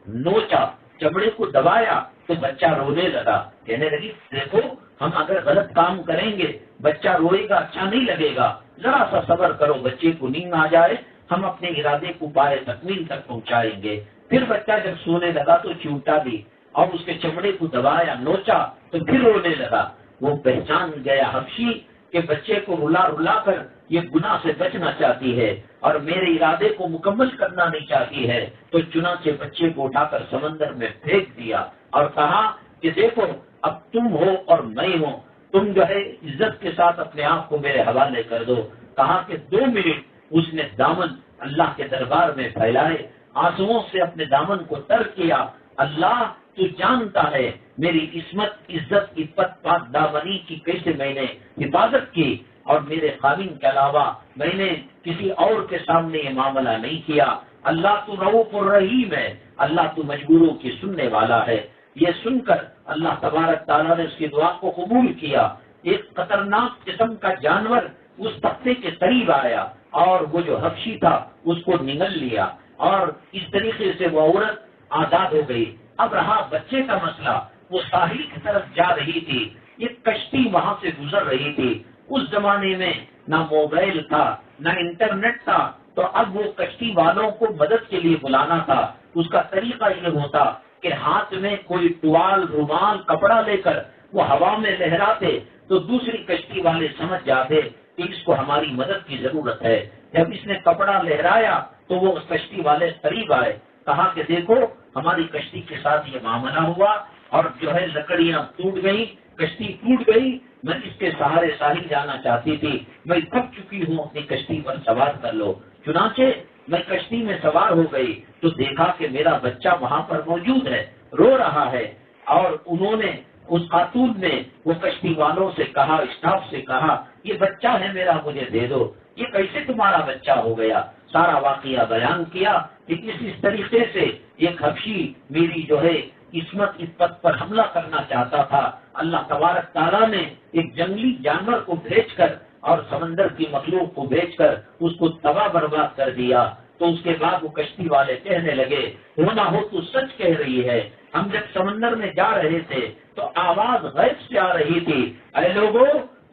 نوچا، چمڑے کو دبایا تو بچہ رونے لگا۔ کہنے لگی دیکھو ہم اگر غلط کام کریں گے بچہ روئے گا، اچھا نہیں لگے گا، ذرا سا صبر کرو، بچے کو نیند آ جائے ہم اپنے ارادے کو پائے تکمیل تک پہنچائیں گے۔ پھر بچہ جب سونے لگا تو چونٹا بھی اور اس کے چمڑے کو دبایا، نوچا تو پھر رونے لگا۔ وہ پہچان گیا حبشی کہ بچے کو رلا رلا کر یہ گناہ سے بچنا چاہتی ہے اور میرے ارادے کو مکمل کرنا نہیں چاہتی ہے، تو چنانچہ بچے کو اٹھا کر سمندر میں پھینک دیا اور کہا کہ دیکھو اب تم ہو اور میں ہوں، تم جو ہے عزت کے ساتھ اپنے آپ کو میرے حوالے کر دو۔ کہا کہ 2 منٹ اس نے دامن اللہ کے دربار میں پھیلائے آنسوؤں سے اپنے دامن کو تر کیا، اللہ تو جانتا ہے میری عصمت، عزت، عفت، پاک دامنی کی کیسے میں نے حفاظت کی، اور میرے خاوند کے علاوہ میں نے کسی اور کے سامنے یہ معاملہ نہیں کیا۔ اللہ تو رؤوف الرحیم ہے، اللہ تو مجبوروں کی سننے والا ہے۔ یہ سن کر اللہ تبارک تعالیٰ نے اس کی دعا کو قبول کیا۔ ایک خطرناک قسم کا جانور اس تختے کے قریب آیا اور وہ جو حبشی تھا اس کو نگل لیا، اور اس طریقے سے وہ عورت آزاد ہو گئی۔ اب رہا بچے کا مسئلہ، وہ ساحل کی طرف جا رہی تھی، ایک کشتی وہاں سے گزر رہی تھی۔ اس زمانے میں نہ موبائل تھا نہ انٹرنیٹ تھا، تو اب وہ کشتی والوں کو مدد کے لیے بلانا تھا۔ اس کا طریقہ یہ ہوتا کہ ہاتھ میں کوئی ٹوال، رومال، کپڑا لے کر وہ ہوا میں لہراتے تو دوسری کشتی والے سمجھ جاتے کہ اس کو ہماری مدد کی ضرورت ہے۔ جب اس نے کپڑا لہرایا تو وہ کشتی والے قریب آئے، کہا کہ دیکھو ہماری کشتی کے ساتھ یہ معاملہ ہوا، اور جو ہے لکڑیاں ٹوٹ گئی، کشتی ٹوٹ گئی، میں اس کے سہارے ساحل جانا چاہتی تھی، میں تھک چکی ہوں، اپنی کشتی پر سوار کر لو۔ چنانچہ میں کشتی میں سوار ہو گئی تو دیکھا کہ میرا بچہ وہاں پر موجود ہے، رو رہا ہے، اور انہوں نے اس خاتون نے وہ کشتی والوں سے کہا، اسٹاف سے کہا، یہ بچہ ہے میرا، مجھے دے دو۔ یہ کیسے تمہارا بچہ ہو گیا؟ سارا واقعہ بیان کیا کہ اس طریقے سے ایک حبشی میری جو ہے عصمت، عفت پر حملہ کرنا چاہتا تھا۔ اللہ تبارک تعالیٰ نے ایک جنگلی جانور کو بھیج کر اور سمندر کی مخلوق کو بھیج کر اس کو تباہ برباد کر دیا۔ تو اس کے بعد وہ کشتی والے کہنے لگے، ہونا ہو تو سچ کہہ رہی ہے، ہم جب سمندر میں جا رہے تھے تو آواز غیب سے آ رہی تھی، اے لوگوں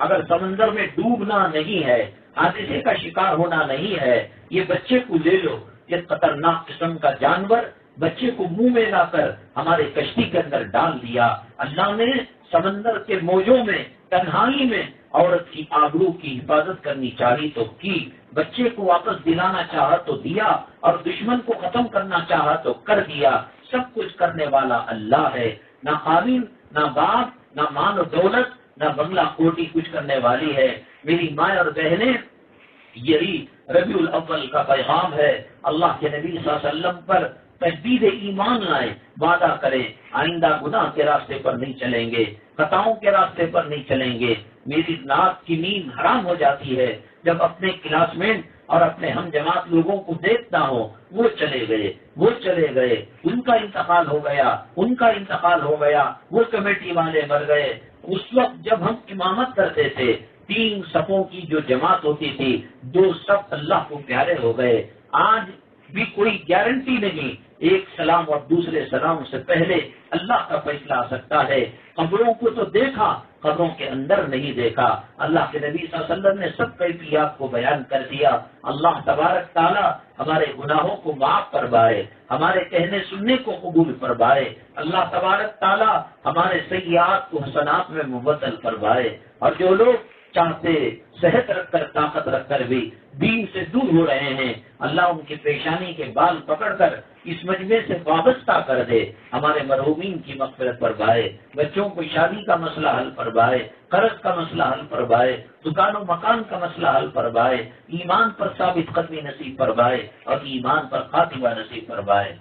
اگر سمندر میں ڈوبنا نہیں ہے، حادثے کا شکار ہونا نہیں ہے، یہ بچے کو لے لو۔ یہ خطرناک قسم کا جانور بچے کو منہ میں لا کر ہمارے کشتی کے اندر ڈال دیا۔ اللہ نے سمندر کے موجوں میں، تنہائی میں عورت کی آبرو کی حفاظت کرنی چاہی تو کی، بچے کو واپس دلانا چاہا تو دیا، اور دشمن کو ختم کرنا چاہا تو کر دیا۔ سب کچھ کرنے والا اللہ ہے، نہ خاوند، نہ باپ، نہ مال و دولت، نہ بنگلہ کوٹی کچھ کرنے والی ہے۔ میری ماں اور بہنیں، یہی ربیع الاول کا پیغام ہے۔ اللہ کے نبی صلی اللہ علیہ وسلم پر تجدید ایمان لائیں، وعدہ کریں آئندہ گناہ کے راستے پر نہیں چلیں گے، خطاؤں کے راستے پر نہیں چلیں گے۔ میری رات کی نیند حرام ہو جاتی ہے جب اپنے کلاس میٹ اور اپنے ہم جماعت لوگوں کو دیکھتا ہوں، وہ چلے گئے، ان کا انتقال ہو گیا، ان کا انتقال ہو گیا، وہ کمیٹی والے مر گئے۔ اس وقت جب ہم امامت کرتے تھے، 3 صفوں کی جو جماعت ہوتی تھی، 2 صف اللہ کو پیارے ہو گئے۔ آج بھی کوئی گارنٹی نہیں، ایک سلام اور دوسرے سلام سے پہلے اللہ کا فیصلہ آ سکتا ہے۔ قبروں کو تو دیکھا، قبروں کے اندر نہیں دیکھا۔ اللہ کے نبی صلی اللہ علیہ وسلم نے سب کیفیات کو بیان کر دیا۔ اللہ تبارک تعالیٰ ہمارے گناہوں کو معاف فرمائے، ہمارے کہنے سننے کو قبول فرمائے۔ اللہ تبارک تعالیٰ ہمارے سیئات کو حسنات میں مبدل فرمائے، اور جو لوگ چاہتے صحت رکھ کر، طاقت رکھ کر بھی دین سے دور ہو رہے ہیں، اللہ ان کی پیشانی کے بال پکڑ کر اس مجمع سے وابستہ کر دے۔ ہمارے مرحومین کی مغفرت فرمائے، بچوں کو شادی کا مسئلہ حل فرمائے، قرض کا مسئلہ حل فرمائے، دکان و مکان کا مسئلہ حل فرمائے، ایمان پر ثابت قدمی نصیب فرمائے، اور ایمان پر خاتمہ نصیب فرمائے۔